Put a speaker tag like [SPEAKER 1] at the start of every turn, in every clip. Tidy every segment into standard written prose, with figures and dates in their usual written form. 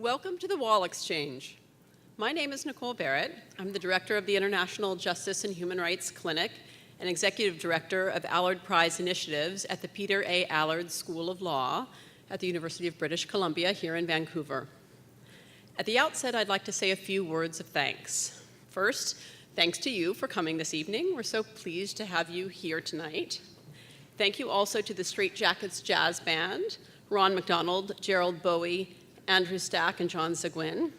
[SPEAKER 1] Welcome to the Wall Exchange. My name is Nicole Barrett. I'm the director of the International Justice and Human Rights Clinic and executive director of Allard Prize Initiatives at the Peter A. Allard School of Law at the University of British Columbia here in Vancouver. At the outset, I'd like to say a few words of thanks. First, thanks to you for coming this evening. We're so pleased to have you here tonight. Thank you also to the Straight Jackets Jazz Band, Ron McDonald, Gerald Bowie, Andrew Stack, and John Seguin.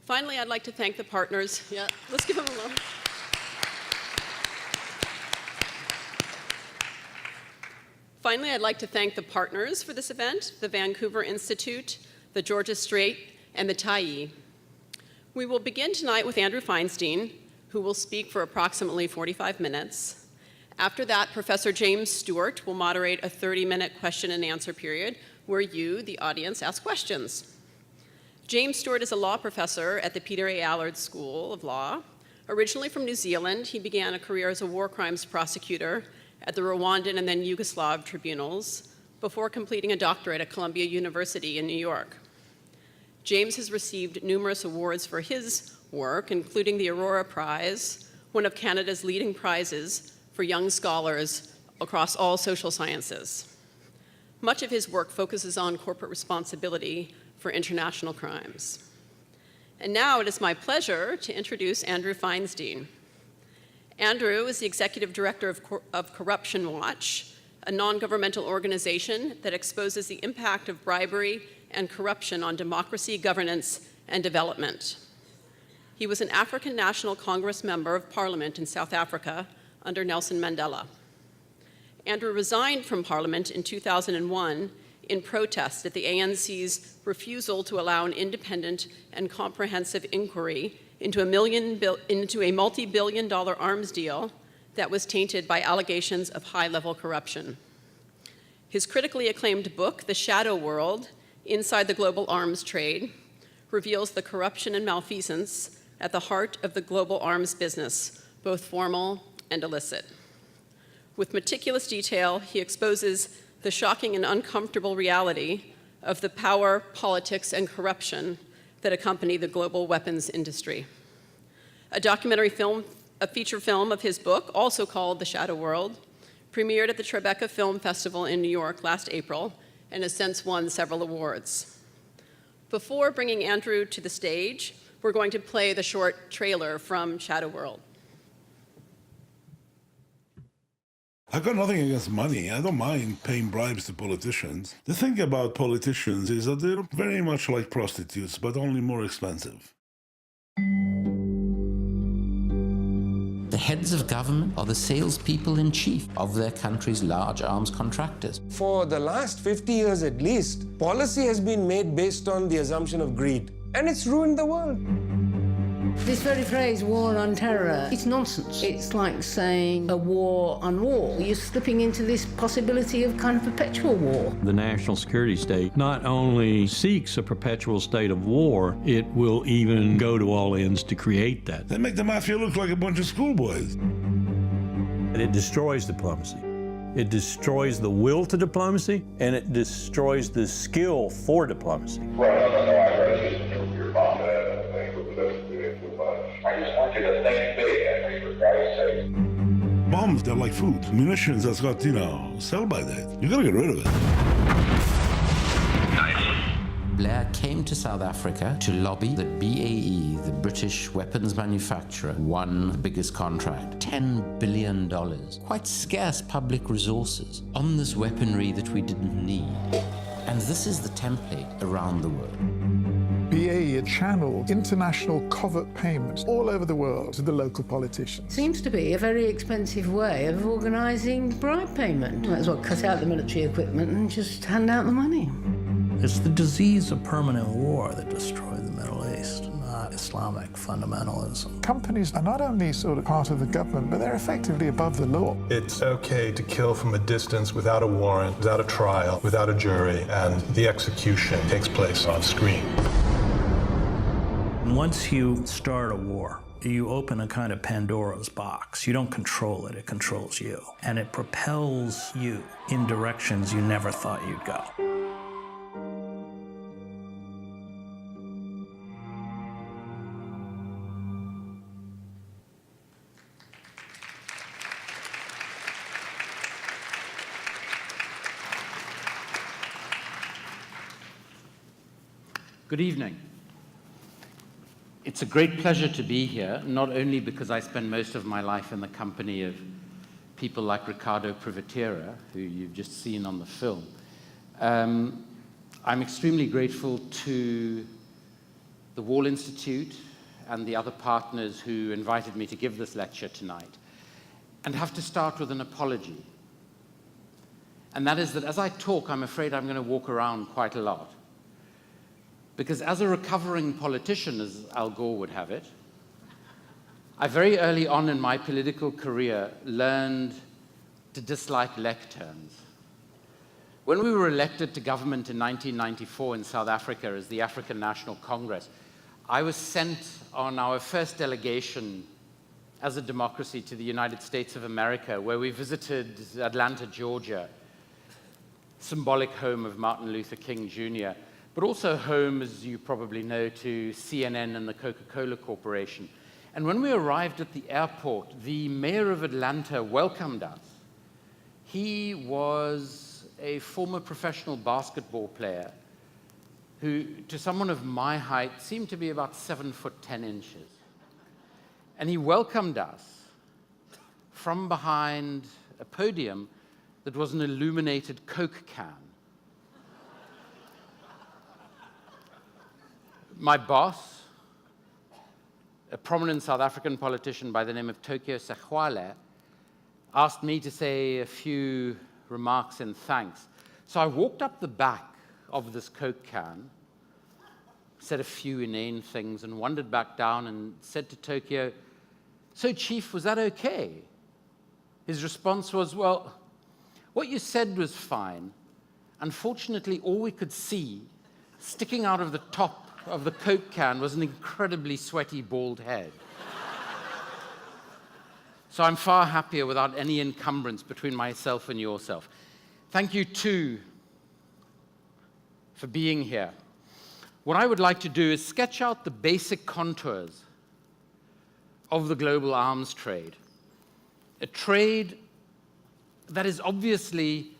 [SPEAKER 1] Finally, I'd like to thank the partners. Yeah, let's give them a round. Finally, I'd like to thank the partners for this event, the Vancouver Institute, the Georgia Strait, and the Tyee. We will begin tonight with Andrew Feinstein, who will speak for approximately 45 minutes. After that, Professor James Stewart will moderate a 30-minute question and answer period where you, the audience, ask questions. James Stewart is a law professor at the Peter A. Allard School of Law. Originally from New Zealand, he began a career as a war crimes prosecutor at the Rwandan and then Yugoslav tribunals before completing a doctorate at Columbia University in New York. James has received numerous awards for his work, including the Aurora Prize, one of Canada's leading prizes for young scholars across all social sciences. Much of his work focuses on corporate responsibility for international crimes. And now it is my pleasure to introduce Andrew Feinstein. Andrew is the executive director of Corruption Watch, a non-governmental organization that exposes the impact of bribery and corruption on democracy, governance, and development. He was an African National Congress member of Parliament in South Africa under Nelson Mandela. Andrew resigned from Parliament in 2001 in protest at the ANC's refusal to allow an independent and comprehensive inquiry into a multi-billion-dollar arms deal that was tainted by allegations of high-level corruption. His critically acclaimed book, The Shadow World: Inside the Global Arms Trade, reveals the corruption and malfeasance at the heart of the global arms business, both formal and illicit. With meticulous detail, he exposes the shocking and uncomfortable reality of the power, politics, and corruption that accompany the global weapons industry. A feature film of his book, also called The Shadow World, premiered at the Tribeca Film Festival in New York last April and has since won several awards. Before bringing Andrew to the stage, we're going to play the short trailer from Shadow World.
[SPEAKER 2] I've got nothing against money. I don't mind paying bribes to politicians. The thing about politicians is that they're very much like prostitutes, but only more expensive.
[SPEAKER 3] The heads of government are the salespeople in chief of their country's large arms contractors.
[SPEAKER 4] For the last 50 years at least, policy has been made based on the assumption of greed, and it's ruined the world.
[SPEAKER 5] This very phrase, war on terror, it's nonsense. It's like saying a war on war. You're slipping into this possibility of kind of perpetual war.
[SPEAKER 6] The national security state not only seeks a perpetual state of war, it will even go to all ends to create that.
[SPEAKER 2] They make the mafia look like a bunch of schoolboys.
[SPEAKER 6] And it destroys diplomacy. It destroys the will to diplomacy, and it destroys the skill for diplomacy.
[SPEAKER 7] I just want you to think big, Henry, for Christ's sake.
[SPEAKER 2] Bombs, they're like food. Munitions that's got, sell-by date. You gotta get rid of it.
[SPEAKER 3] Blair came to South Africa to lobby that BAE, the British weapons manufacturer, won the biggest contract, $10 billion. Quite scarce public resources on this weaponry that we didn't need. And this is the template around the world.
[SPEAKER 8] BAE channeled international covert payments all over the world to the local politicians.
[SPEAKER 5] Seems to be a very expensive way of organising bribe payment. Might as well cut out the military equipment and just hand out the money.
[SPEAKER 9] It's the disease of permanent war that destroyed the Middle East, not Islamic fundamentalism.
[SPEAKER 8] Companies are not only sort of part of the government, but they're effectively above the law.
[SPEAKER 10] It's okay to kill from a distance without a warrant, without a trial, without a jury, and the execution takes place on screen.
[SPEAKER 9] Once you start a war, you open a kind of Pandora's box. You don't control it, it controls you. And it propels you in directions you never thought you'd go.
[SPEAKER 3] Good evening. It's a great pleasure to be here, not only because I spend most of my life in the company of people like Riccardo Privatera, who you've just seen on the film. I'm extremely grateful to the Wall Institute and the other partners who invited me to give this lecture tonight, and have to start with an apology. And that is that as I talk, I'm afraid I'm going to walk around quite a lot. Because as a recovering politician, as Al Gore would have it, I very early on in my political career learned to dislike lecterns. When we were elected to government in 1994 in South Africa as the African National Congress, I was sent on our first delegation as a democracy to the United States of America, where we visited Atlanta, Georgia, symbolic home of Martin Luther King Jr., but also home, as you probably know, to CNN and the Coca-Cola Corporation. And when we arrived at the airport, the mayor of Atlanta welcomed us. He was a former professional basketball player who, to someone of my height, seemed to be about 7 foot 10 inches. And he welcomed us from behind a podium that was an illuminated Coke can. My boss, a prominent South African politician by the name of Tokyo Sexwale, asked me to say a few remarks in thanks. So I walked up the back of this Coke can, said a few inane things, and wandered back down and said to Tokyo, "So, Chief, was that okay?" His response was, "Well, what you said was fine. Unfortunately, all we could see sticking out of the top of the Coke can was an incredibly sweaty, bald head." So I'm far happier without any encumbrance between myself and yourself. Thank you, too, for being here. What I would like to do is sketch out the basic contours of the global arms trade, a trade that is obviously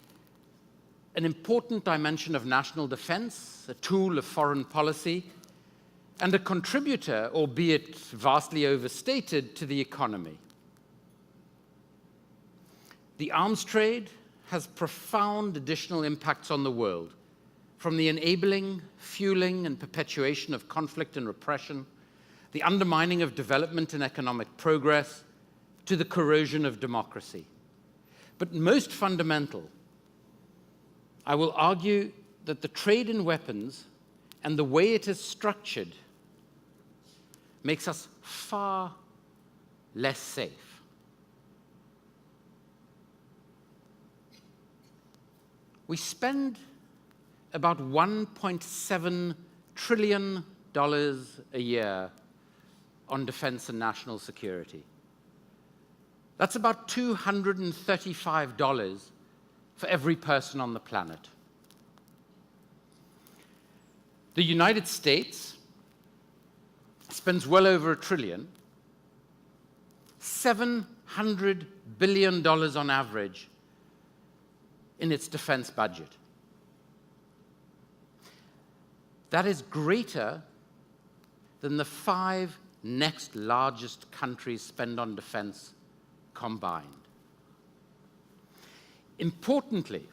[SPEAKER 3] an important dimension of national defense, a tool of foreign policy, and a contributor, albeit vastly overstated, to the economy. The arms trade has profound additional impacts on the world, from the enabling, fueling, and perpetuation of conflict and repression, the undermining of development and economic progress, to the corrosion of democracy. But most fundamental, I will argue that the trade in weapons and the way it is structured makes us far less safe. We spend about $1.7 trillion a year on defense and national security. That's about $235 for every person on the planet. The United States spends well over $1 trillion, $700 billion on average in its defense budget. That is greater than the 5 next largest countries spend on defense combined. Importantly,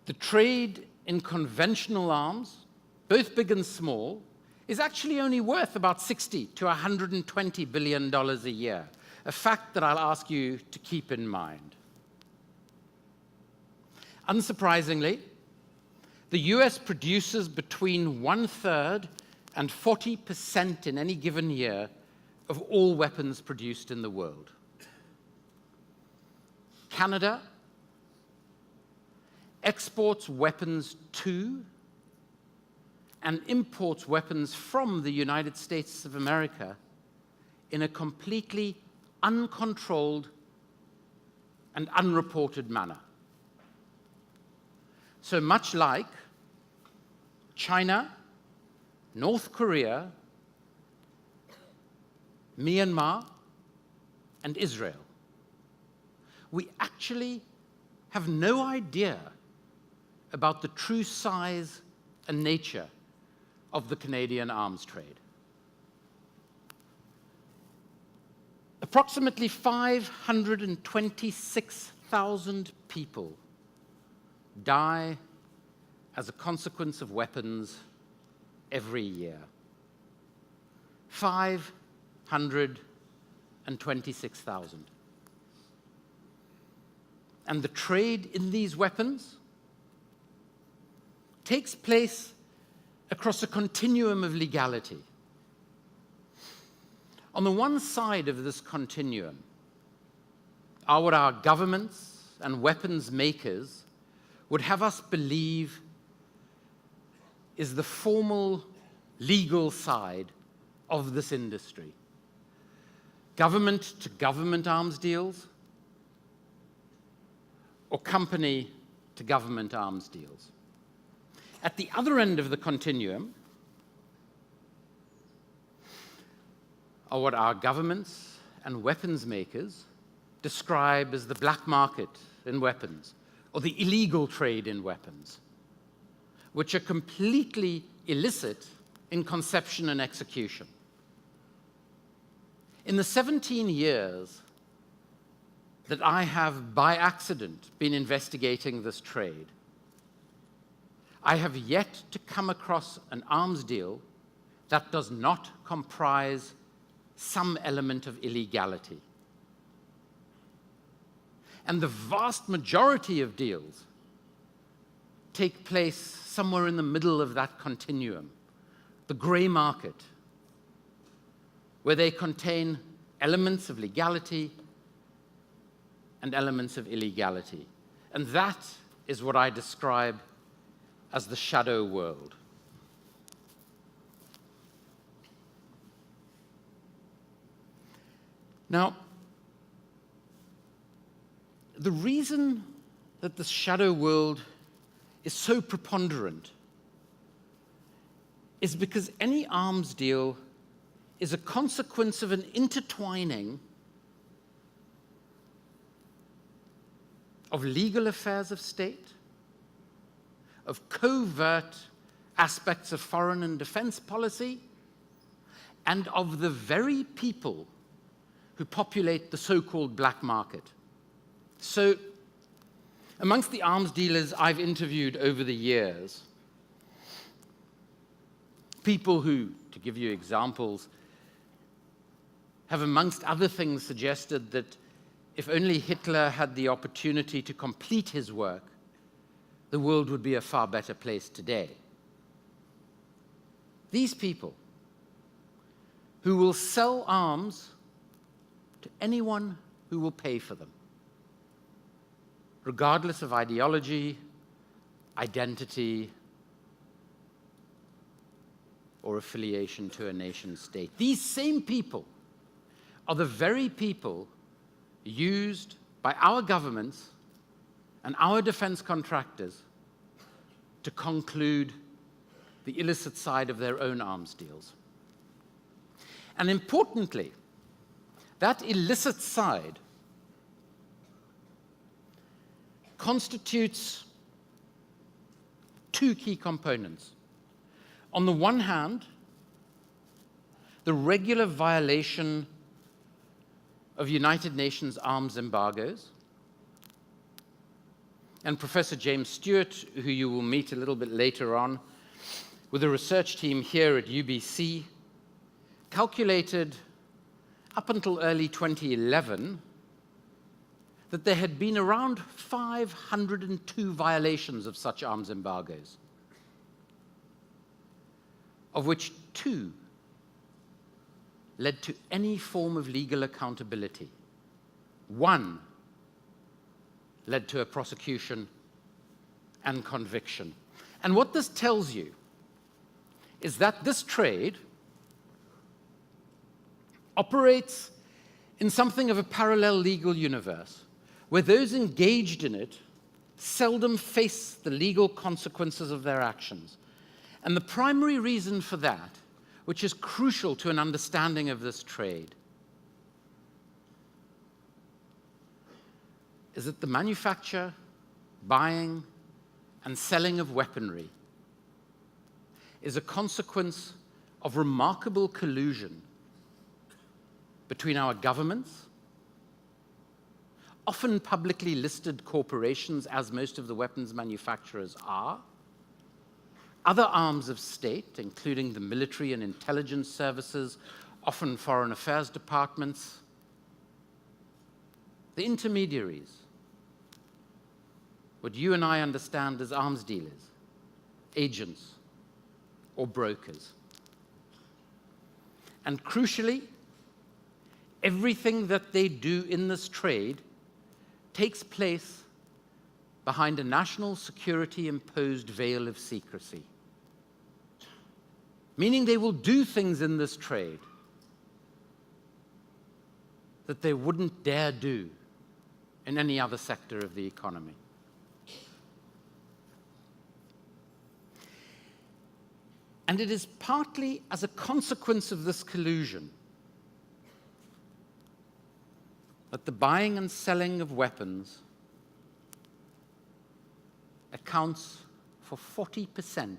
[SPEAKER 3] the trade in conventional arms, both big and small, is actually only worth about $60 to $120 billion a year, a fact that I'll ask you to keep in mind. Unsurprisingly, the US produces between 1/3 and 40% in any given year of all weapons produced in the world. Canada exports weapons to and imports weapons from the United States of America in a completely uncontrolled and unreported manner. So much like China, North Korea, Myanmar, and Israel, we actually have no idea about the true size and nature of the Canadian arms trade. Approximately 526,000 people die as a consequence of weapons every year. 526,000. And the trade in these weapons takes place across a continuum of legality. On the one side of this continuum are what our governments and weapons makers would have us believe is the formal legal side of this industry. Government-to-government arms deals, or company-to-government arms deals. At the other end of the continuum are what our governments and weapons makers describe as the black market in weapons, or the illegal trade in weapons, which are completely illicit in conception and execution. In the 17 years that I have, by accident, been investigating this trade, I have yet to come across an arms deal that does not comprise some element of illegality. And the vast majority of deals take place somewhere in the middle of that continuum, the gray market, where they contain elements of legality and elements of illegality. And that is what I describe as the shadow world. Now, the reason that the shadow world is so preponderant is because any arms deal is a consequence of an intertwining of legal affairs of state, of covert aspects of foreign and defense policy, and of the very people who populate the so-called black market. So, amongst the arms dealers I've interviewed over the years, people who, to give you examples, have amongst other things suggested that if only Hitler had the opportunity to complete his work, the world would be a far better place today. These people who will sell arms to anyone who will pay for them, regardless of ideology, identity, or affiliation to a nation state. These same people are the very people used by our governments and our defense contractors to conclude the illicit side of their own arms deals. And importantly, that illicit side constitutes two key components. On the one hand, the regular violation of United Nations arms embargoes. And Professor James Stewart, who you will meet a little bit later on, with a research team here at UBC, calculated up until early 2011 that there had been around 502 violations of such arms embargoes, of which 2 led to any form of legal accountability. 1 led to a prosecution and conviction. And what this tells you is that this trade operates in something of a parallel legal universe, where those engaged in it seldom face the legal consequences of their actions. And the primary reason for that, which is crucial to an understanding of this trade, is that the manufacture, buying, and selling of weaponry is a consequence of remarkable collusion between our governments, often publicly listed corporations, as most of the weapons manufacturers are, other arms of state, including the military and intelligence services, often foreign affairs departments, the intermediaries, what you and I understand as arms dealers, agents, or brokers. And crucially, everything that they do in this trade takes place behind a national security-imposed veil of secrecy, meaning they will do things in this trade that they wouldn't dare do in any other sector of the economy. And it is partly as a consequence of this collusion that the buying and selling of weapons accounts for 40%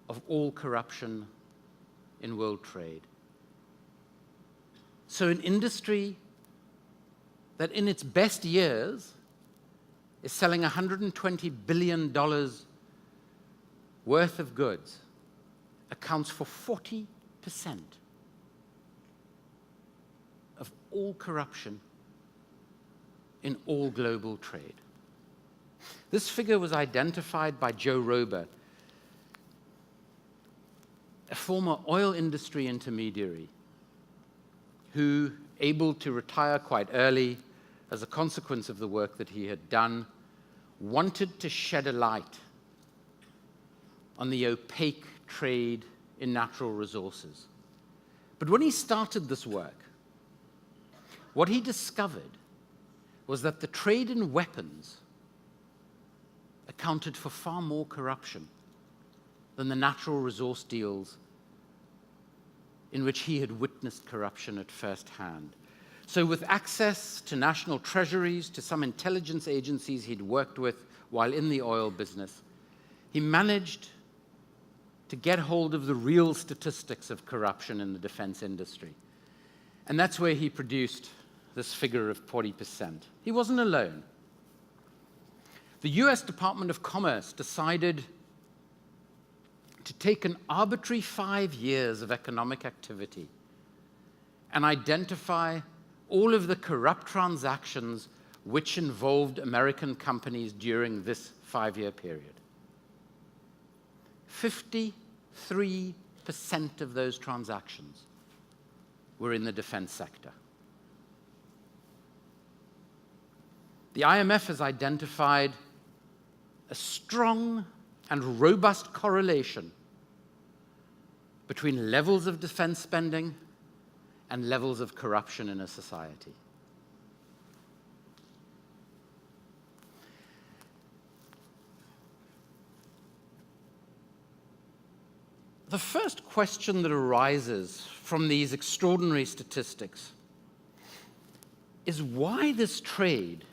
[SPEAKER 3] of all corruption in world trade. So an industry that in its best years is selling $120 billion worth of goods accounts for 40% of all corruption in all global trade. This figure was identified by Joe Rober, a former oil industry intermediary who, able to retire quite early as a consequence of the work that he had done, wanted to shed a light on the opaque trade in natural resources. But when he started this work, what he discovered was that the trade in weapons accounted for far more corruption than the natural resource deals in which he had witnessed corruption at first hand. So with access to national treasuries, to some intelligence agencies he'd worked with while in the oil business, he managed to get hold of the real statistics of corruption in the defense industry. And that's where he produced this figure of 40%. He wasn't alone. The US Department of Commerce decided to take an arbitrary 5 years of economic activity and identify all of the corrupt transactions which involved American companies during this 5-year period. 53% of those transactions were in the defense sector. The IMF has identified a strong and robust correlation between levels of defense spending and levels of corruption in a society. The first question that arises from these extraordinary statistics is why this trade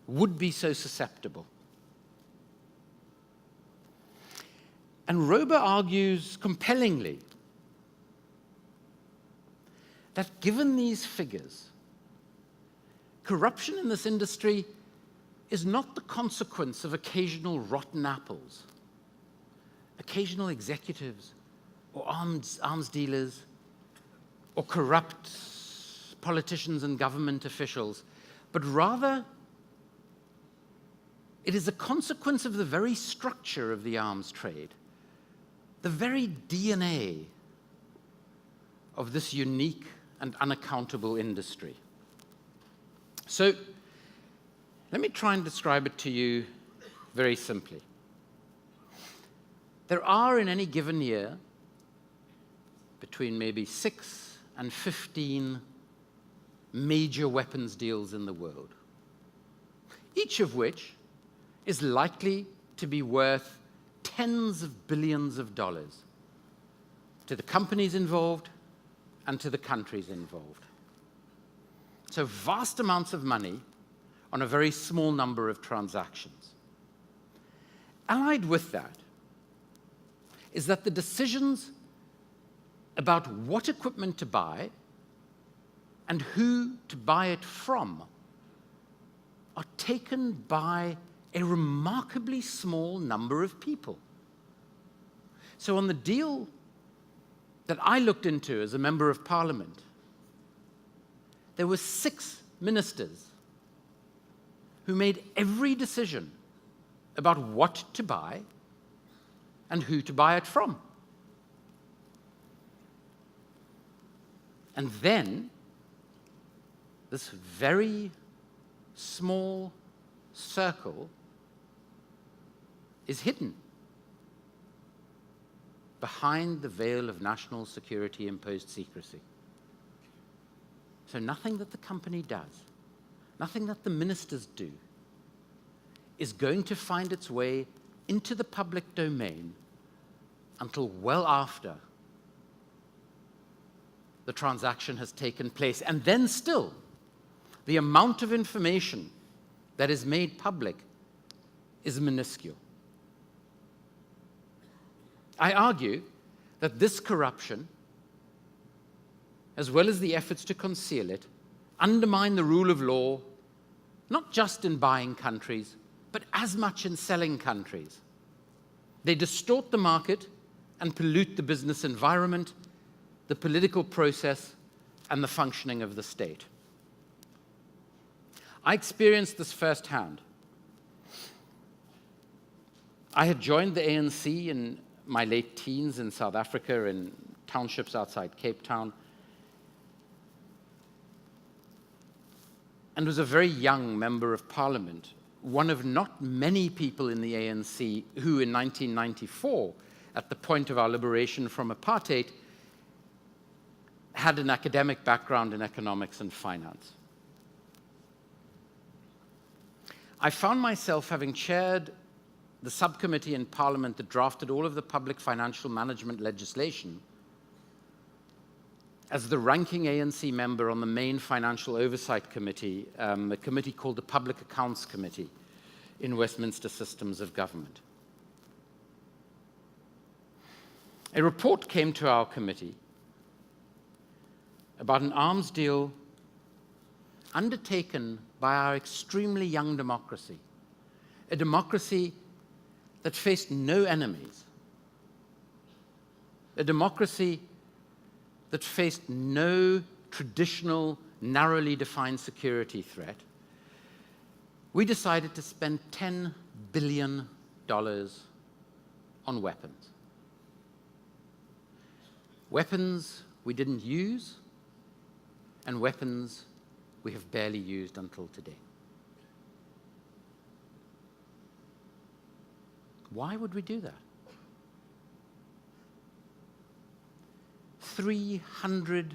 [SPEAKER 3] would be so susceptible. And Rober argues compellingly that given these figures, corruption in this industry is not the consequence of occasional rotten apples, occasional executives, or arms dealers, or corrupt politicians and government officials, but rather it is a consequence of the very structure of the arms trade, the very DNA of this unique and unaccountable industry. So let me try and describe it to you very simply. There are in any given year between maybe 6 and 15 major weapons deals in the world, each of which is likely to be worth tens of billions of dollars to the companies involved and to the countries involved. So vast amounts of money on a very small number of transactions. Allied with that is that the decisions about what equipment to buy and who to buy it from are taken by a remarkably small number of people. So on the deal that I looked into as a member of parliament, there were 6 ministers who made every decision about what to buy and who to buy it from. And then this very small circle is hidden behind the veil of national security imposed secrecy. So nothing that the company does, nothing that the ministers do, is going to find its way into the public domain until well after the transaction has taken place. And then still, the amount of information that is made public is minuscule. I argue that this corruption, as well as the efforts to conceal it, undermine the rule of law, not just in buying countries, but as much in selling countries. They distort the market and pollute the business environment, the political process, and the functioning of the state. I experienced this firsthand. I had joined the ANC in my late teens in South Africa, in townships outside Cape Town, and was a very young member of parliament, one of not many people in the ANC who in 1994, at the point of our liberation from apartheid, had an academic background in economics and finance. I found myself having chaired the subcommittee in Parliament that drafted all of the public financial management legislation as the ranking ANC member on the main financial oversight committee, a committee called the Public Accounts Committee in Westminster Systems of Government. A report came to our committee about an arms deal undertaken by our extremely young democracy, a democracy that faced no enemies, a democracy that faced no traditional, narrowly defined security threat. We decided to spend $10 billion on weapons. Weapons we didn't use, and weapons we have barely used until today. Why would we do that? $300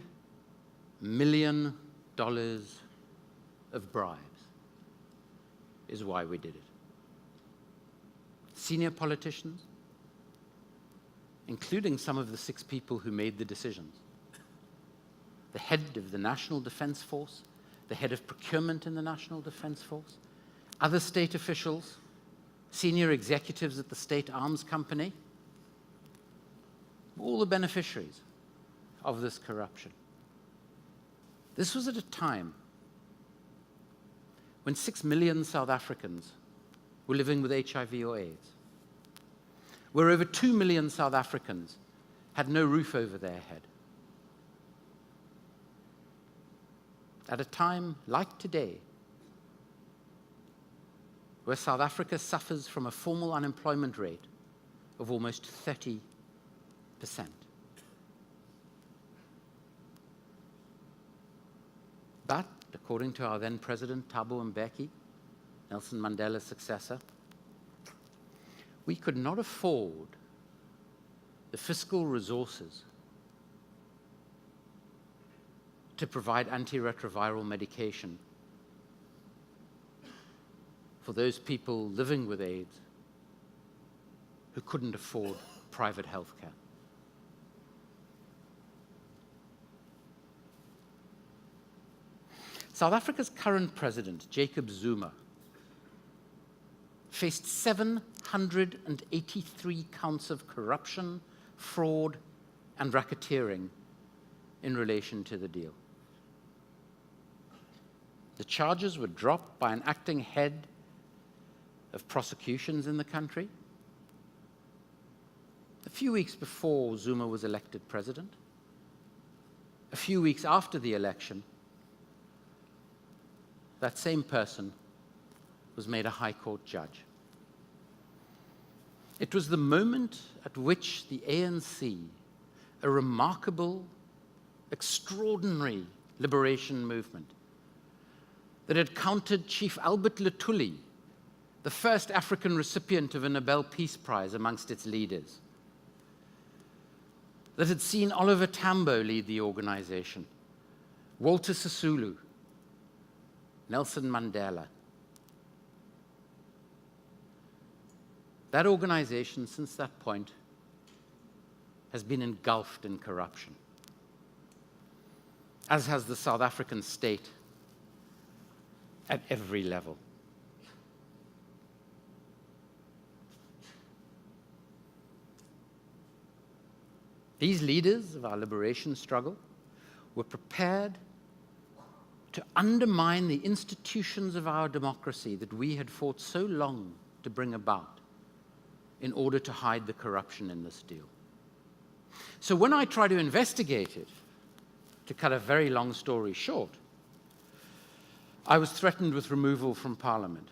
[SPEAKER 3] million of bribes is why we did it. Senior politicians, including some of the 6 people who made the decisions, the head of the National Defense Force, the head of procurement in the National Defense Force, other state officials, senior executives at the state arms company, all the beneficiaries of this corruption. This was at a time when 6 million South Africans were living with HIV or AIDS, where over 2 million South Africans had no roof over their head. At a time like today, where South Africa suffers from a formal unemployment rate of almost 30%. But, according to our then President, Thabo Mbeki, Nelson Mandela's successor, we could not afford the fiscal resources to provide antiretroviral medication for those people living with AIDS who couldn't afford private health care. South Africa's current president, Jacob Zuma, faced 783 counts of corruption, fraud, and racketeering in relation to the deal. The charges were dropped by an acting head of prosecutions in the country a few weeks before Zuma was elected president. A few weeks after the election, that same person was made a High Court judge. It was the moment at which the ANC, a remarkable, extraordinary liberation movement that had counted Chief Albert Luthuli, the first African recipient of a Nobel Peace Prize, amongst its leaders, that had seen Oliver Tambo lead the organization, Walter Sisulu, Nelson Mandela. That organization, since that point, has been engulfed in corruption, as has the South African state at every level. These leaders of our liberation struggle were prepared to undermine the institutions of our democracy that we had fought so long to bring about in order to hide the corruption in this deal. So when I try to investigate it, to cut a very long story short, I was threatened with removal from Parliament.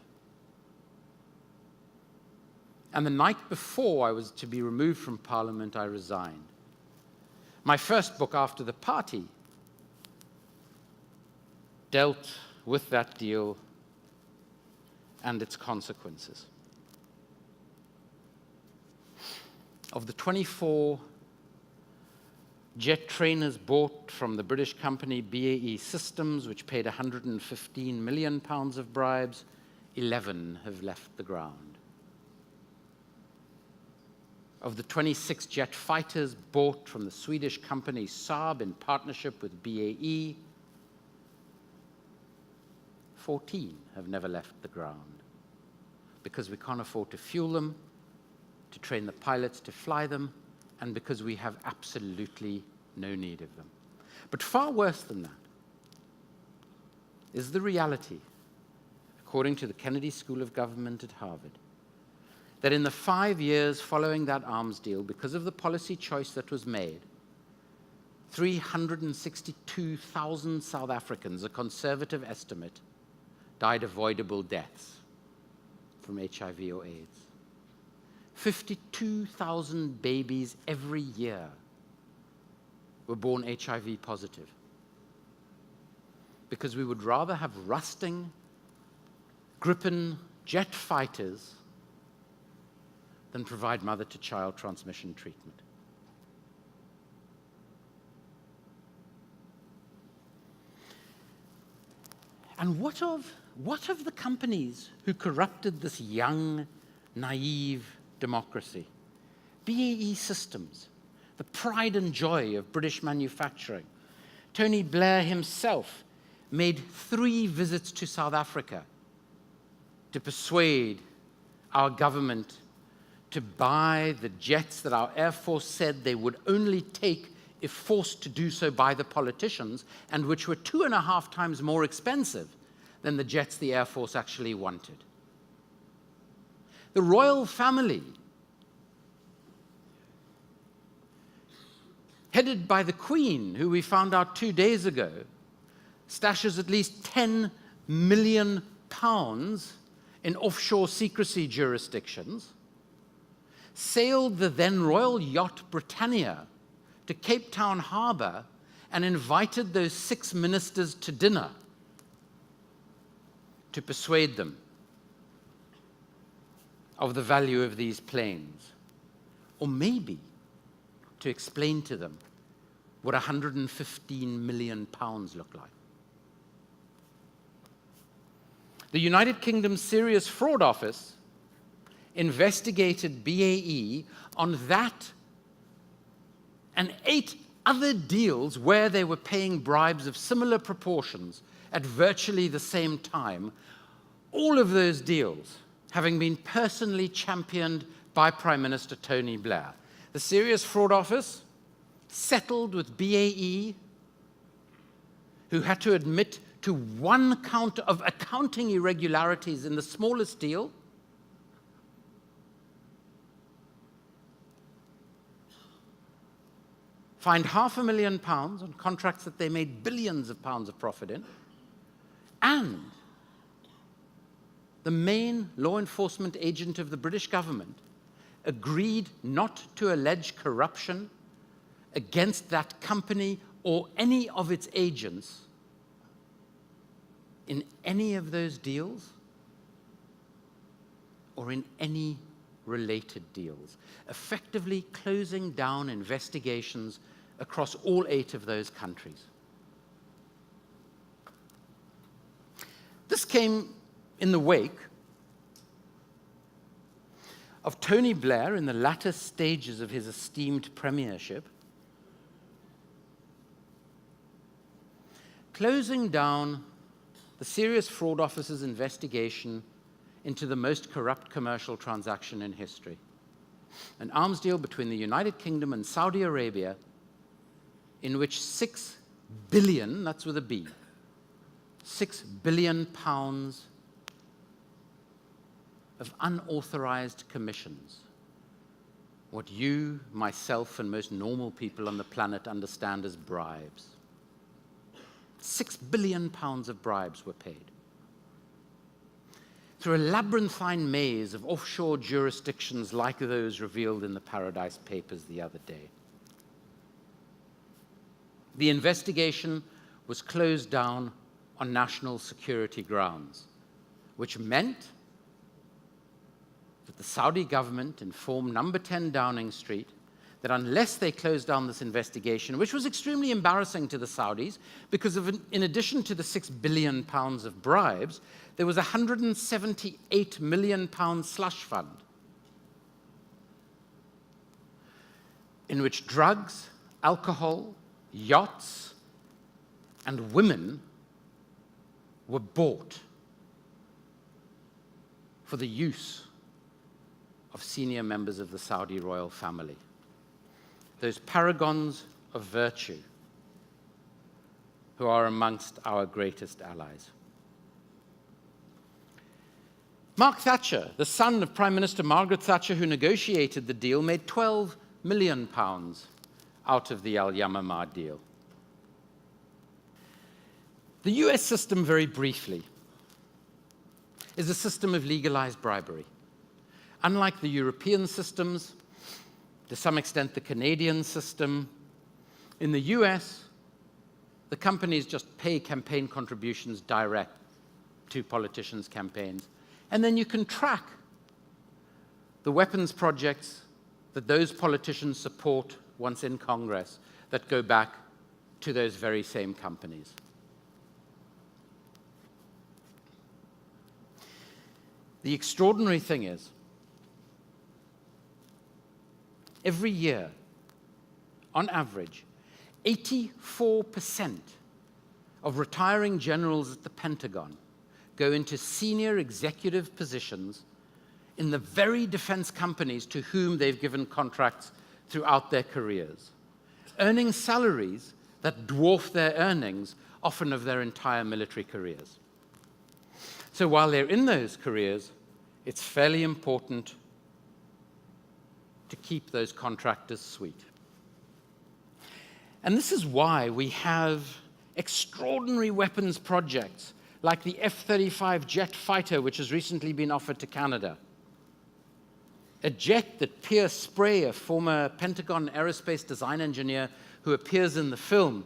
[SPEAKER 3] And the night before I was to be removed from Parliament, I resigned. My first book after the party dealt with that deal and its consequences. Of the 24 jet trainers bought from the British company BAE Systems, which paid £115 million of bribes, 11 have left the ground. Of the 26 jet fighters bought from the Swedish company Saab in partnership with BAE, 14 have never left the ground because we can't afford to fuel them, to train the pilots to fly them, and because we have absolutely no need of them. But far worse than that is the reality, according to the Kennedy School of Government at Harvard, that in the 5 years following that arms deal, because of the policy choice that was made, 362,000 South Africans, a conservative estimate, died avoidable deaths from HIV or AIDS. 52,000 babies every year were born HIV positive because we would rather have rusting Gripen jet fighters than provide mother-to-child transmission treatment. And what of the companies who corrupted this young, naive democracy? BAE Systems, the pride and joy of British manufacturing. Tony Blair himself made 3 visits to South Africa to persuade our government to buy the jets that our Air Force said they would only take if forced to do so by the politicians, and which were 2.5 times more expensive than the jets the Air Force actually wanted. The royal family, headed by the Queen, who we found out 2 days ago, stashes at least £10 million in offshore secrecy jurisdictions, sailed the then royal yacht Britannia to Cape Town Harbor and invited those 6 ministers to dinner to persuade them of the value of these planes, or maybe to explain to them what £115 million look like. The United Kingdom's Serious Fraud Office investigated BAE on that and 8 other deals where they were paying bribes of similar proportions at virtually the same time. All of those deals having been personally championed by Prime Minister Tony Blair. The Serious Fraud Office settled with BAE, who had to admit to one count of accounting irregularities in the smallest deal, fined £500,000 on contracts that they made billions of pounds of profit in, and the main law enforcement agent of the British government agreed not to allege corruption against that company or any of its agents in any of those deals or in any related deals, effectively closing down investigations across all 8 of those countries. This came in the wake of Tony Blair, in the latter stages of his esteemed premiership, closing down the Serious Fraud Office's investigation into the most corrupt commercial transaction in history, an arms deal between the United Kingdom and Saudi Arabia in which 6 billion, that's with a B, 6 billion pounds of unauthorized commissions, what you, myself, and most normal people on the planet understand as bribes. 6 billion pounds of bribes were paid. Through a labyrinthine maze of offshore jurisdictions like those revealed in the Paradise Papers the other day. The investigation was closed down on national security grounds, which meant that the Saudi government informed Number 10 Downing Street that unless they closed down this investigation, which was extremely embarrassing to the Saudis, because in addition to the 6 billion pounds of bribes, there was a 178 million pound slush fund in which drugs, alcohol, yachts, and women were bought for the use of senior members of the Saudi royal family, those paragons of virtue who are amongst our greatest allies. Mark Thatcher, the son of Prime Minister Margaret Thatcher, who negotiated the deal, made £12 million out of the Al-Yamamah deal. The US system, very briefly, is a system of legalized bribery. Unlike the European systems, to some extent the Canadian system, in the US, the companies just pay campaign contributions direct to politicians' campaigns. And then you can track the weapons projects that those politicians support once in Congress that go back to those very same companies. The extraordinary thing is, every year, on average, 84% of retiring generals at the Pentagon go into senior executive positions in the very defense companies to whom they've given contracts throughout their careers, earning salaries that dwarf their earnings, often of their entire military careers. So while they're in those careers, it's fairly important to keep those contractors sweet. And this is why we have extraordinary weapons projects like the F-35 jet fighter, which has recently been offered to Canada. A jet that Pierce Spray, a former Pentagon aerospace design engineer who appears in the film,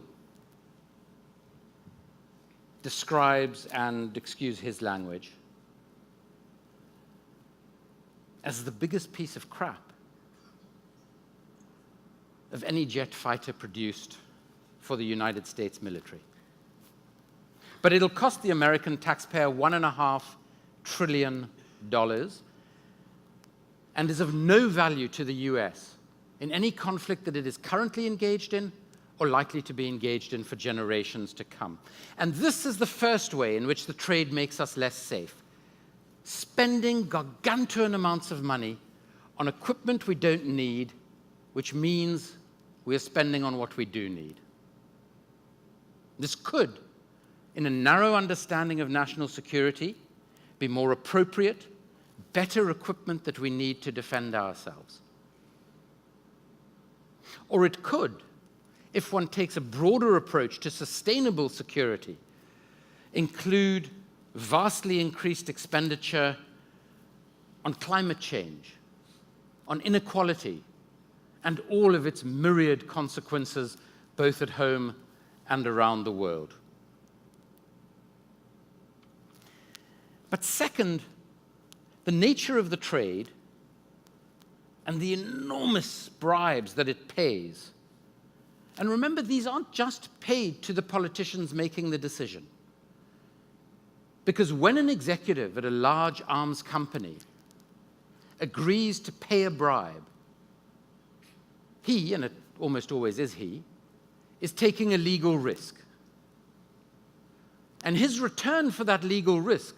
[SPEAKER 3] describes, and excuse his language, as the biggest piece of crap of any jet fighter produced for the United States military. But it'll cost the American taxpayer $1.5 trillion and is of no value to the US in any conflict that it is currently engaged in or likely to be engaged in for generations to come. And this is the first way in which the trade makes us less safe. spending gargantuan amounts of money on equipment we don't need, which means we are spending on what we do need. This could, in a narrow understanding of national security, be more appropriate, better equipment that we need to defend ourselves. Or it could, if one takes a broader approach to sustainable security, include vastly increased expenditure on climate change, on inequality, and all of its myriad consequences, both at home and around the world. But second, the nature of the trade and the enormous bribes that it pays. And remember, these aren't just paid to the politicians making the decision. Because when an executive at a large arms company agrees to pay a bribe, he, and it almost always is he, is taking a legal risk. And his return for that legal risk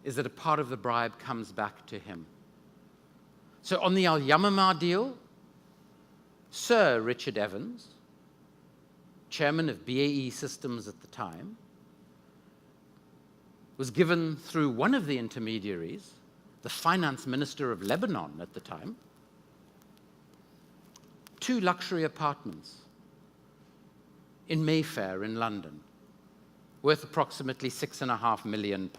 [SPEAKER 3] is that a part of the bribe comes back to him. So on the Al-Yamamah deal, Sir Richard Evans, chairman of BAE Systems at the time, was given through one of the intermediaries, the finance minister of Lebanon at the time, 2 luxury apartments in Mayfair in London, worth approximately £6.5 million.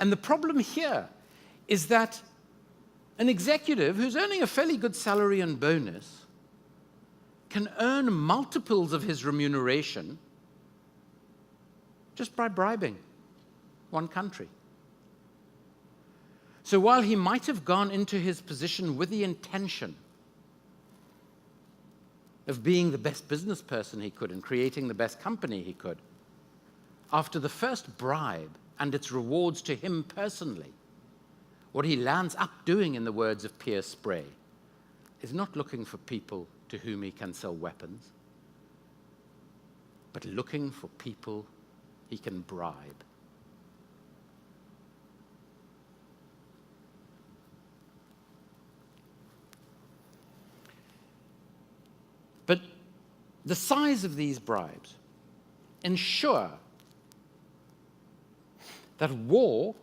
[SPEAKER 3] And the problem here is that an executive who's earning a fairly good salary and bonus can earn multiples of his remuneration just by bribing one country. So while he might have gone into his position with the intention of being the best business person he could and creating the best company he could, after the first bribe and its rewards to him personally, what he lands up doing, in the words of Pierce Spray, is not looking for people to whom he can sell weapons, but looking for people he can bribe. But the size of these bribes ensure that war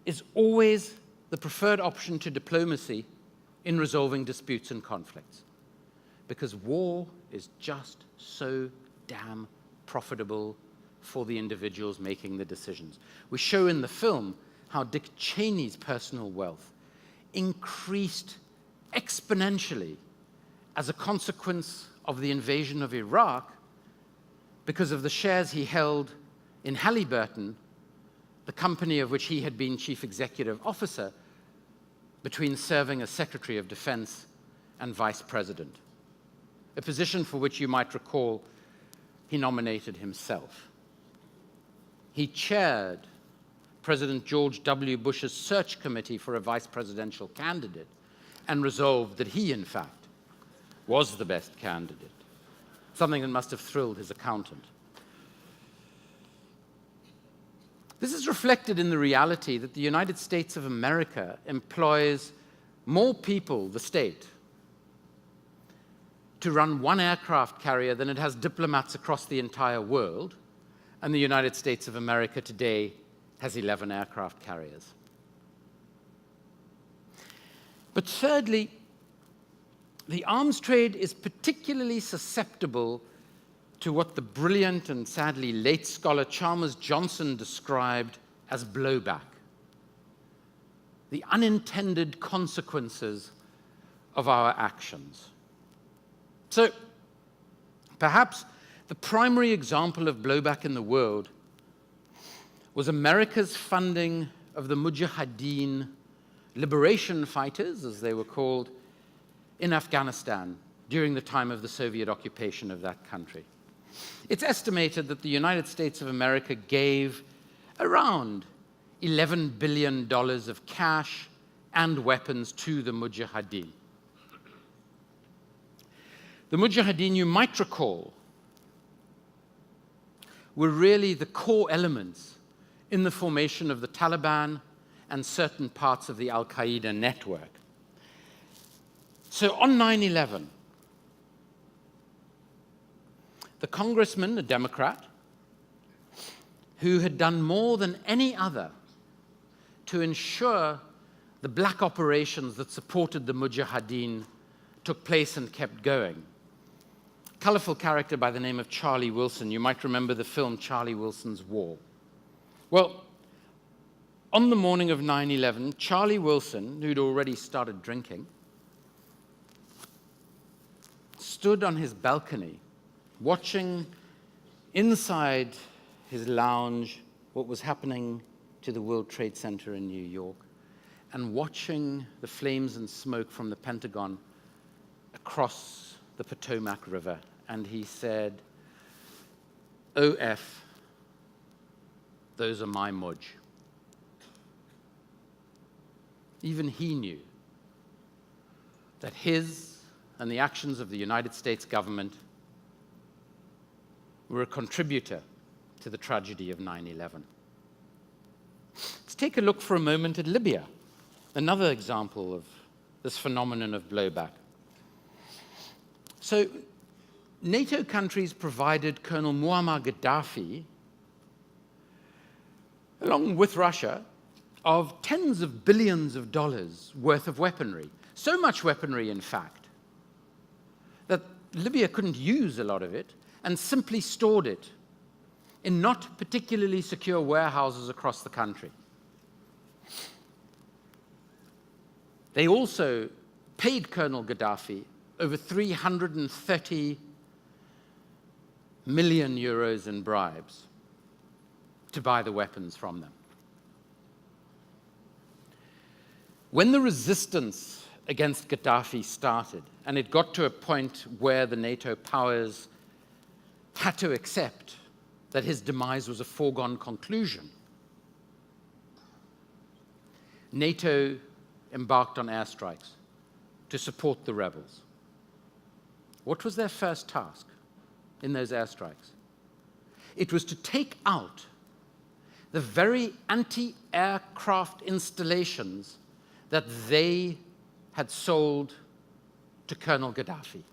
[SPEAKER 3] is always the preferred option to diplomacy in resolving disputes and conflicts, because war is just so damn profitable for the individuals making the decisions. We show in the film how Dick Cheney's personal wealth increased exponentially as a consequence of the invasion of Iraq because of the shares he held in Halliburton, the company of which he had been chief executive officer between serving as Secretary of Defense and Vice President, a position for which you might recall he nominated himself. He chaired President George W. Bush's search committee for a vice presidential candidate and resolved that he, in fact, was the best candidate, something that must have thrilled his accountant. This is reflected in the reality that the United States of America employs more people, the state, to run one aircraft carrier than it has diplomats across the entire world, and the United States of America today has 11 aircraft carriers. But thirdly, the arms trade is particularly susceptible to what the brilliant and sadly late scholar Chalmers Johnson described as blowback, the unintended consequences of our actions. So, perhaps the primary example of blowback in the world was America's funding of the Mujahideen liberation fighters, as they were called, in Afghanistan during the time of the Soviet occupation of that country. It's estimated that the United States of America gave around $11 billion of cash and weapons to the Mujahideen. The Mujahideen, you might recall, were really the core elements in the formation of the Taliban and certain parts of the Al-Qaeda network. So on 9/11, the congressman, a Democrat, who had done more than any other to ensure the black operations that supported the Mujahideen took place and kept going. Colorful character by the name of Charlie Wilson. You might remember the film Charlie Wilson's War. Well, on the morning of 9/11, Charlie Wilson, who'd already started drinking, stood on his balcony watching inside his lounge what was happening to the World Trade Center in New York, and watching the flames and smoke from the Pentagon across the Potomac River. And he said, "OF, those are my Muj." Even he knew that his and the actions of the United States government were a contributor to the tragedy of 9/11. Let's take a look for a moment at Libya, another example of this phenomenon of blowback. So, NATO countries provided Colonel Muammar Gaddafi, along with Russia, of tens of billions of dollars worth of weaponry. So much weaponry, in fact, that Libya couldn't use a lot of it and simply stored it in not particularly secure warehouses across the country. They also paid Colonel Gaddafi over 330 million euros in bribes to buy the weapons from them. When the resistance against Gaddafi started, and it got to a point where the NATO powers had to accept that his demise was a foregone conclusion, NATO embarked on airstrikes to support the rebels. What was their first task in those airstrikes? It was to take out the very anti-aircraft installations that they had sold to Colonel Gaddafi.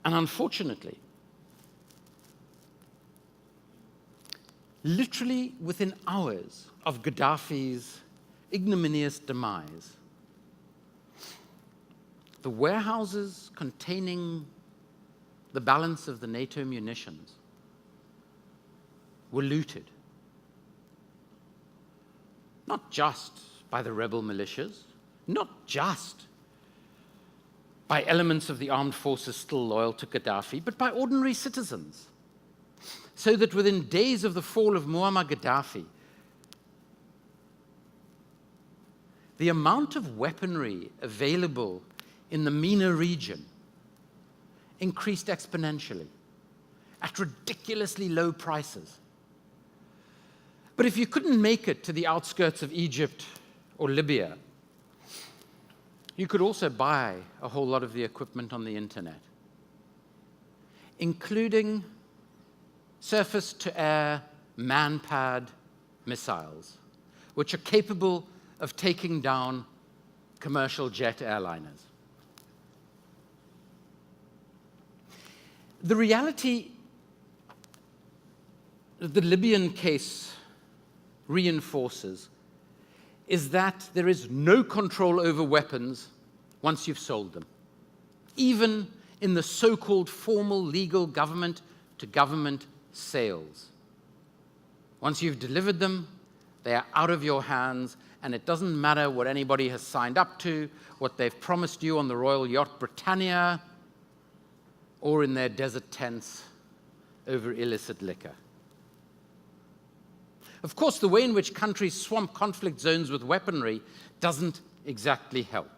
[SPEAKER 3] And unfortunately, literally within hours of Gaddafi's ignominious demise, the warehouses containing the balance of the NATO munitions were looted. Not just by the rebel militias, not just by elements of the armed forces still loyal to Gaddafi, but by ordinary citizens. So that within days of the fall of Muammar Gaddafi, the amount of weaponry available in the MENA region increased exponentially at ridiculously low prices. But if you couldn't make it to the outskirts of Egypt or Libya, you could also buy a whole lot of the equipment on the internet, including surface-to-air man-pad missiles, which are capable of taking down commercial jet airliners. The reality that the Libyan case reinforces is that there is no control over weapons once you've sold them, even in the so-called formal legal government-to-government sales. Once you've delivered them, they are out of your hands, and it doesn't matter what anybody has signed up to, what they've promised you on the royal yacht Britannia, or in their desert tents over illicit liquor. Of course, the way in which countries swamp conflict zones with weaponry doesn't exactly help.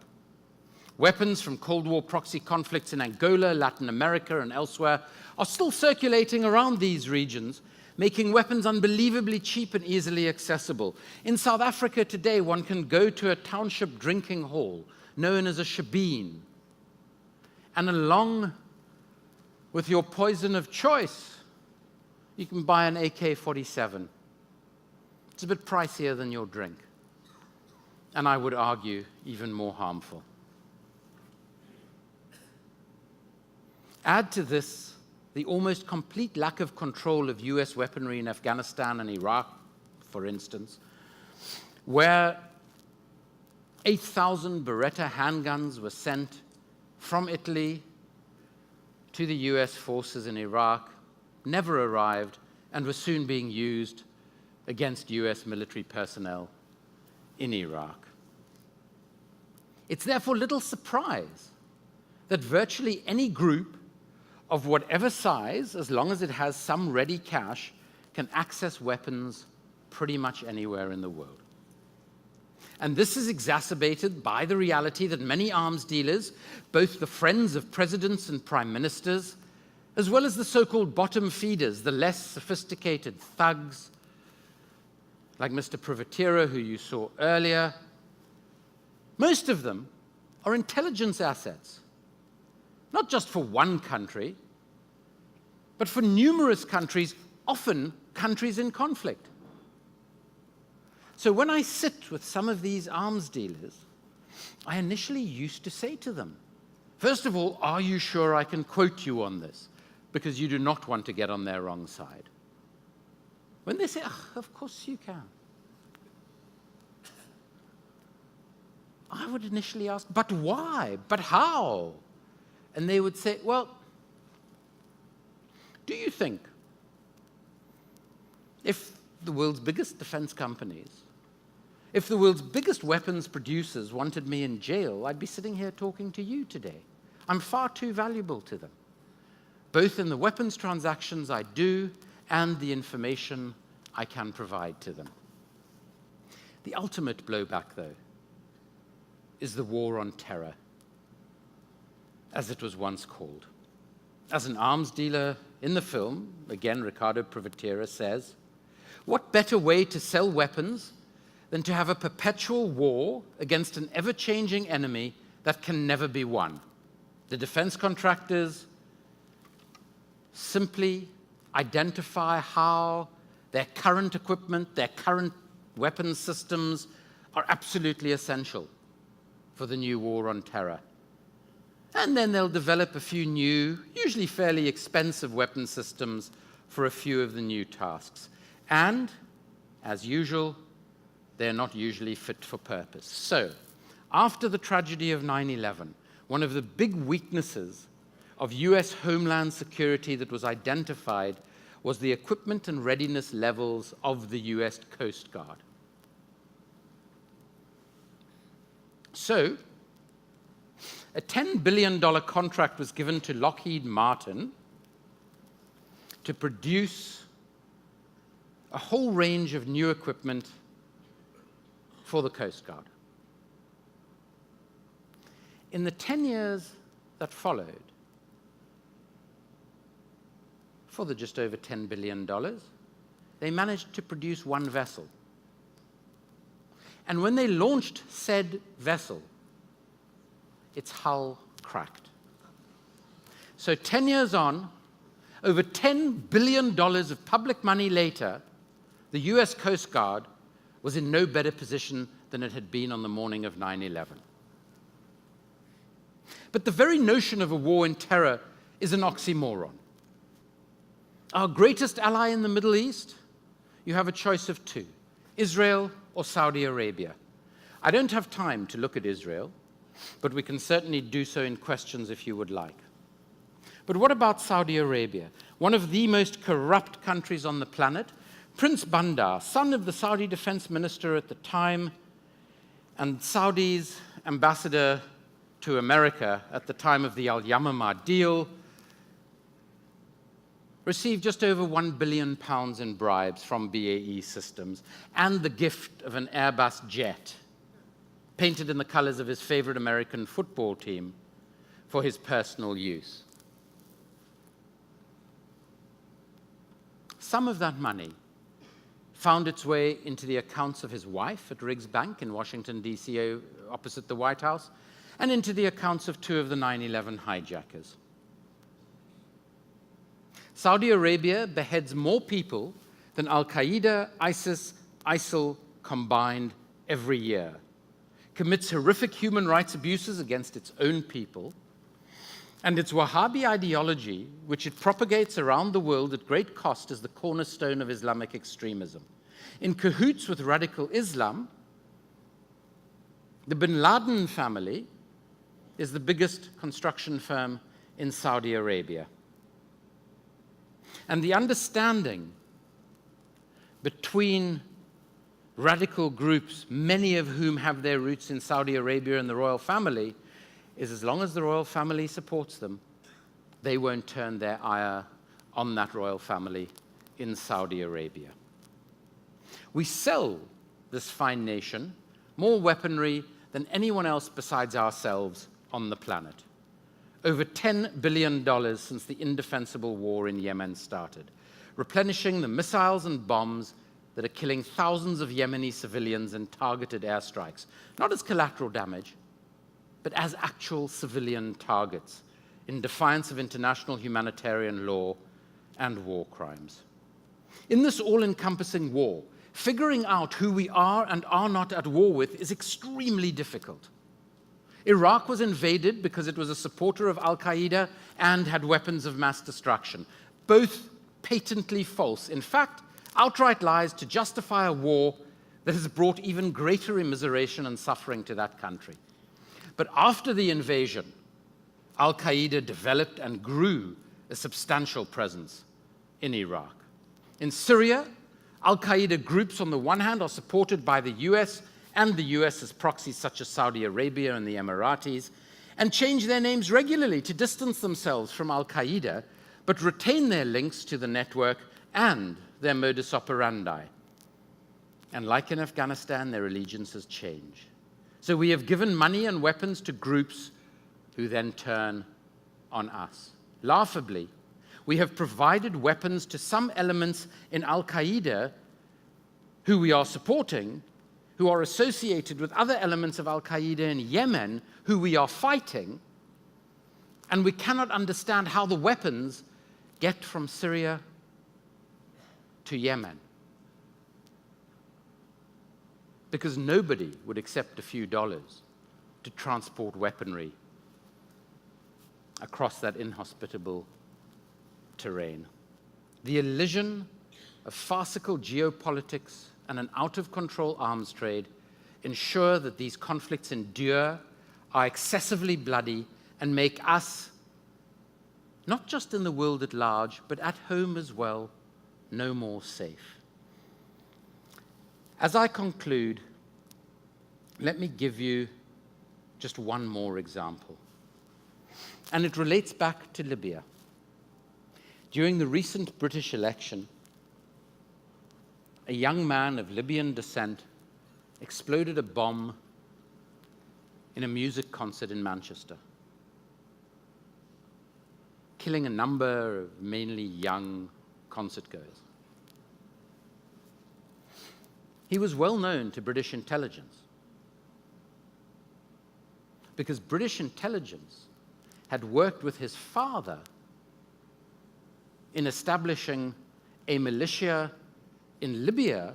[SPEAKER 3] Weapons from Cold War proxy conflicts in Angola, Latin America, and elsewhere are still circulating around these regions, making weapons unbelievably cheap and easily accessible. In South Africa today, one can go to a township drinking hall known as a shebeen, and along with your poison of choice, you can buy an AK-47. It's a bit pricier than your drink, and I would argue even more harmful. Add to this the almost complete lack of control of US weaponry in Afghanistan and Iraq, for instance, where 8,000 Beretta handguns were sent from Italy to the US forces in Iraq, never arrived, and were soon being used against US military personnel in Iraq. It's therefore little surprise that virtually any group of whatever size, as long as it has some ready cash, can access weapons pretty much anywhere in the world. And this is exacerbated by the reality that many arms dealers, both the friends of presidents and prime ministers, as well as the so-called bottom feeders, the less sophisticated thugs, like Mr. Privatera, who you saw earlier, most of them are intelligence assets, not just for one country, but for numerous countries, often countries in conflict. So when I sit with some of these arms dealers, I initially used to say to them, first of all, are you sure I can quote you on this? Because you do not want to get on their wrong side. When they say, of course you can, I would initially ask, but why? But how? And they would say, well, do you think if the world's biggest defense companies, if the world's biggest weapons producers wanted me in jail, I'd be sitting here talking to you today? I'm far too valuable to them, both in the weapons transactions I do and the information I can provide to them. The ultimate blowback, though, is the war on terror, as it was once called. As an arms dealer in the film, again, Ricardo Privatera says, what better way to sell weapons than to have a perpetual war against an ever-changing enemy that can never be won? The defense contractors simply identify how their current equipment, their current weapons systems are absolutely essential for the new war on terror. And then they'll develop a few new, usually fairly expensive weapon systems for a few of the new tasks. And, as usual, they're not usually fit for purpose. So, after the tragedy of 9/11, one of the big weaknesses of US Homeland Security that was identified was the equipment and readiness levels of the US Coast Guard. So, a $10 billion contract was given to Lockheed Martin to produce a whole range of new equipment for the Coast Guard. In the 10 years that followed, for the just over $10 billion, they managed to produce one vessel. And when they launched said vessel, its hull cracked. So 10 years on, over $10 billion of public money later, the US Coast Guard was in no better position than it had been on the morning of 9/11. But the very notion of a war in terror is an oxymoron. Our greatest ally in the Middle East, you have a choice of two, Israel or Saudi Arabia. I don't have time to look at Israel, but we can certainly do so in questions if you would like. But what about Saudi Arabia? One of the most corrupt countries on the planet. Prince Bandar, son of the Saudi defense minister at the time, and Saudi's ambassador to America at the time of the Al-Yamamah deal, received just over £1 billion in bribes from BAE Systems and the gift of an Airbus jet painted in the colors of his favorite American football team for his personal use. some of that money found its way into the accounts of his wife at Riggs Bank in Washington, D.C., opposite the White House, and into the accounts of 2 of the 9/11 hijackers. Saudi Arabia beheads more people than Al-Qaeda, ISIS, ISIL combined every year, commits horrific human rights abuses against its own people, and its Wahhabi ideology, which it propagates around the world at great cost, is the cornerstone of Islamic extremism. In cahoots with radical Islam, the bin Laden family is the biggest construction firm in Saudi Arabia. And the understanding between radical groups, many of whom have their roots in Saudi Arabia and the royal family, is as long as the royal family supports them, they won't turn their ire on that royal family in Saudi Arabia. We sell this fine nation more weaponry than anyone else besides ourselves on the planet. Over $10 billion since the indefensible war in Yemen started, replenishing the missiles and bombs that are killing thousands of Yemeni civilians in targeted airstrikes, not as collateral damage, but as actual civilian targets in defiance of international humanitarian law and war crimes. In this all-encompassing war, figuring out who we are and are not at war with is extremely difficult. Iraq was invaded because it was a supporter of Al-Qaeda and had weapons of mass destruction, both patently false. In fact, outright lies to justify a war that has brought even greater immiseration and suffering to that country. But after the invasion, Al-Qaeda developed and grew a substantial presence in Iraq. In Syria, Al-Qaeda groups on the one hand are supported by the US and the US's proxies such as Saudi Arabia and the Emiratis, and change their names regularly to distance themselves from Al-Qaeda, but retain their links to the network and their modus operandi. And like in Afghanistan, their allegiances change. So we have given money and weapons to groups who then turn on us. Laughably, we have provided weapons to some elements in Al-Qaeda who we are supporting, who are associated with other elements of Al-Qaeda in Yemen who we are fighting, and we cannot understand how the weapons get from Syria to Yemen. Because nobody would accept a few dollars to transport weaponry across that inhospitable terrain. The elision of farcical geopolitics and an out-of-control arms trade ensure that these conflicts endure, are excessively bloody, and make us, not just in the world at large, but at home as well, no more safe. As I conclude, let me give you just one more example. And it relates back to Libya. During the recent British election, a young man of Libyan descent exploded a bomb in a music concert in Manchester, killing a number of mainly young concertgoers. He was well known to British intelligence because British intelligence had worked with his father in establishing a militia in Libya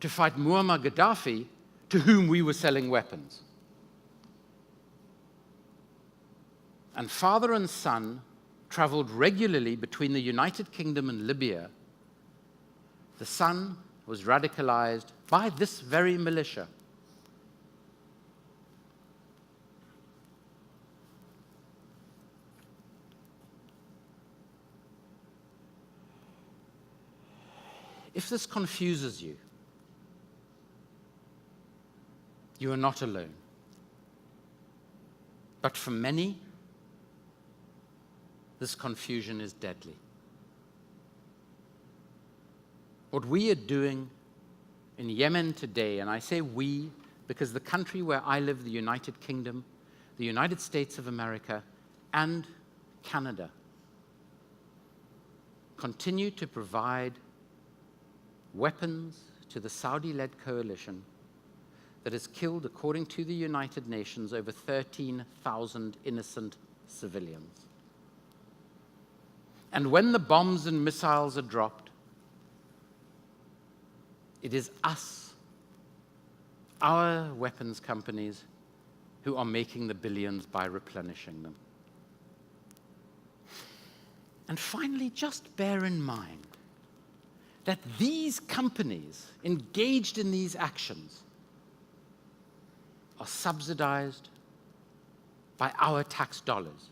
[SPEAKER 3] to fight Muammar Gaddafi, to whom we were selling weapons. And father and son traveled regularly between the United Kingdom and Libya. The son was radicalized by this very militia. If this confuses you, you are not alone. But for many, this confusion is deadly. What we are doing in Yemen today, and I say we because the country where I live, the United Kingdom, the United States of America, and Canada, continue to provide weapons to the Saudi-led coalition that has killed, according to the United Nations, over 13,000 innocent civilians. And when the bombs and missiles are dropped, it is us, our weapons companies, who are making the billions by replenishing them. And finally, just bear in mind that these companies engaged in these actions are subsidized by our tax dollars.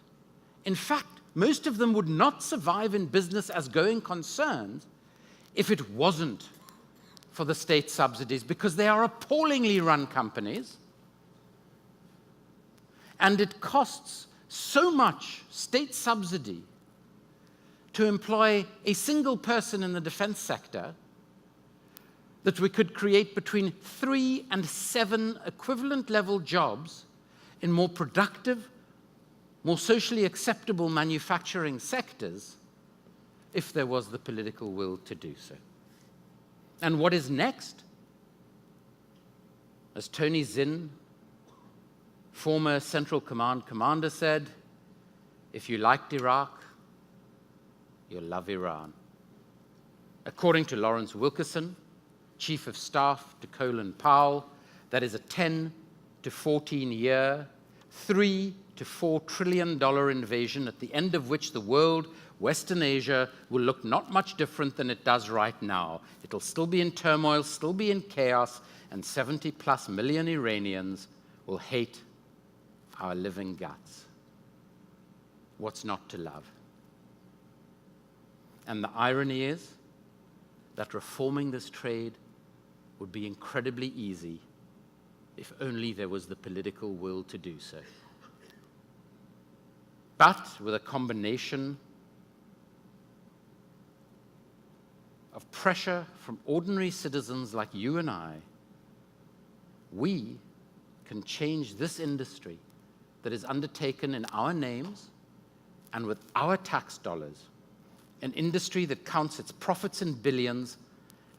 [SPEAKER 3] In fact, most of them would not survive in business as going concerns if it wasn't for the state subsidies, because they are appallingly run companies, and it costs so much state subsidy to employ a single person in the defense sector that we could create between 3 and 7 equivalent level jobs in more productive, more socially acceptable manufacturing sectors if there was the political will to do so. And what is next? As Tony Zinn, former Central Command commander, said, if you liked Iraq, you'll love Iran. According to Lawrence Wilkerson, Chief of Staff to Colin Powell, that is a 10 to 14-year, $3 to $4 trillion invasion, at the end of which the world, Western Asia, will look not much different than it does right now. It'll still be in turmoil, still be in chaos, and 70+ million Iranians will hate our living guts. What's not to love? And the irony is that reforming this trade would be incredibly easy if only there was the political will to do so. But with a combination of pressure from ordinary citizens like you and I, we can change this industry that is undertaken in our names and with our tax dollars, an industry that counts its profits in billions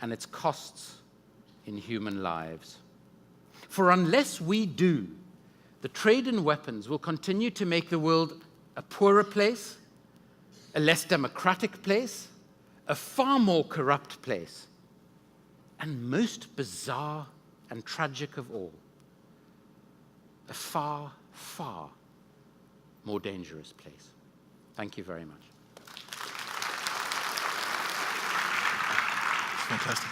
[SPEAKER 3] and its costs in human lives. For unless we do, the trade in weapons will continue to make the world a poorer place, a less democratic place, a far more corrupt place, and most bizarre and tragic of all, a far, far more dangerous place. Thank you very much.
[SPEAKER 10] Fantastic.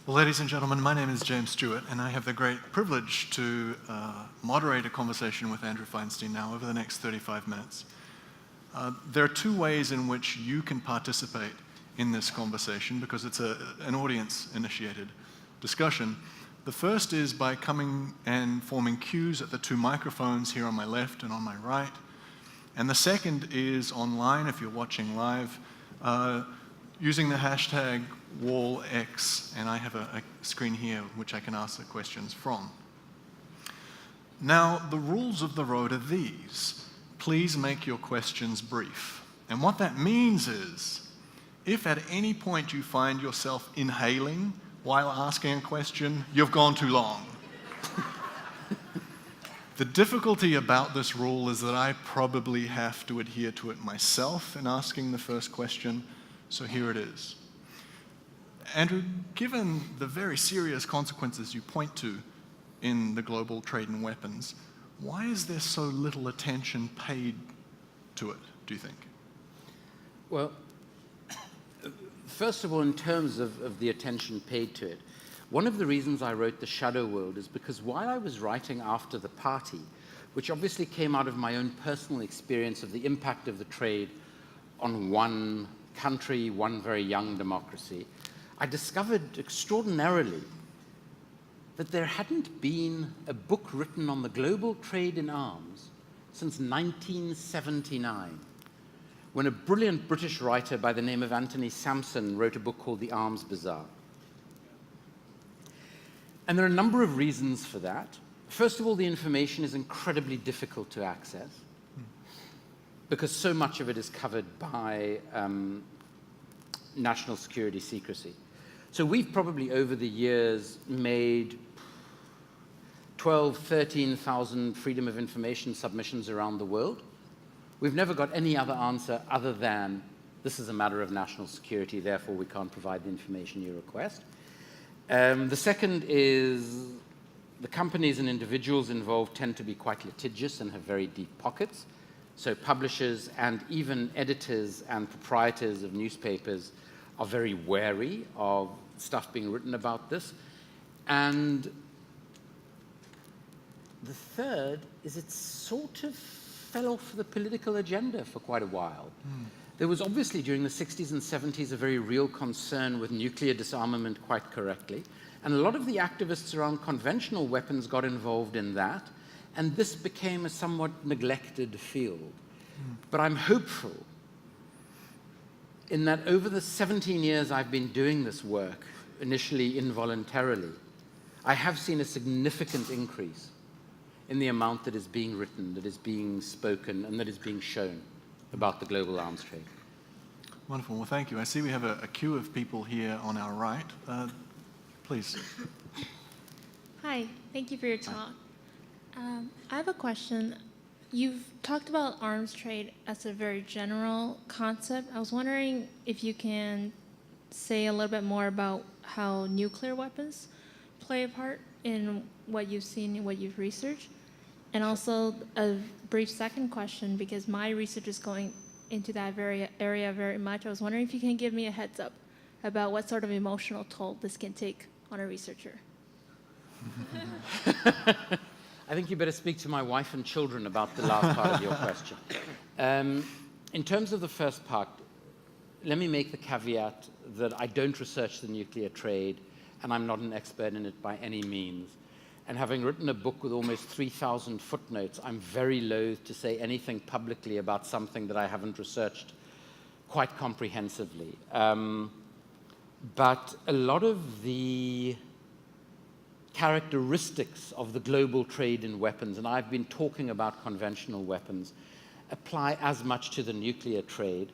[SPEAKER 10] Well, ladies and gentlemen, my name is James Stewart, and I have the great privilege to moderate a conversation with Andrew Feinstein now over the next 35 minutes. There are 2 ways in which you can participate in this conversation, because it's an audience-initiated discussion. The first is by coming and forming queues at the 2 microphones here on my left and on my right. And the second is online, if you're watching live, using the hashtag WallX, and I have a screen here which I can ask the questions from. Now, the rules of the road are these. Please make your questions brief. And what that means is, if at any point you find yourself inhaling while asking a question, you've gone too long. The difficulty about this rule is that I probably have to adhere to it myself in asking the first question, so here it is. Andrew, given the very serious consequences you point to in the global trade in weapons, why is there so little attention paid to it, do you think?
[SPEAKER 3] Well, first of all, in terms of the attention paid to it, one of the reasons I wrote The Shadow World is because while I was writing after the party, which obviously came out of my own personal experience of the impact of the trade on one country, one very young democracy, I discovered extraordinarily that there hadn't been a book written on the global trade in arms since 1979, when a brilliant British writer by the name of Anthony Sampson wrote a book called The Arms Bazaar. And there are a number of reasons for that. First of all, the information is incredibly difficult to access. because so much of it is covered by national security secrecy. So we've probably over the years made 12, 13,000 freedom of information submissions around the world. We've never got any other answer other than this is a matter of national security, therefore we can't provide the information you request. The second is the companies and individuals involved tend to be quite litigious and have very deep pockets. So publishers and even editors and proprietors of newspapers are very wary of stuff being written about this. And the third is it sort of fell off the political agenda for quite a while. There was obviously during the 60s and 70s a very real concern with nuclear disarmament, quite correctly. And a lot of the activists around conventional weapons got involved in that, and this became a somewhat neglected field. But I'm hopeful in that over the 17 years I've been doing this work, initially involuntarily, I have seen a significant increase in the amount that is being written, that is being spoken, and that is being shown about the global arms trade.
[SPEAKER 10] Wonderful. Well, thank you. I see we have a queue of people here on our right. Please.
[SPEAKER 11] Hi. Thank you for your talk. I have a question. You've talked about arms trade as a very general concept. I was wondering if you can say a little bit more about how nuclear weapons play a part in what you've seen and what you've researched. And also a brief second question, because my research is going into that area very much. I was wondering if you can give me a heads up about what sort of emotional toll this can take on a researcher.
[SPEAKER 3] I think you better speak to my wife and children about the last part of your question. In terms of the first part, let me make the caveat that I don't research the nuclear trade, and I'm not an expert in it by any means. And having written a book with almost 3,000 footnotes, I'm very loath to say anything publicly about something that I haven't researched quite comprehensively. But a lot of the characteristics of the global trade in weapons, and I've been talking about conventional weapons, apply as much to the nuclear trade,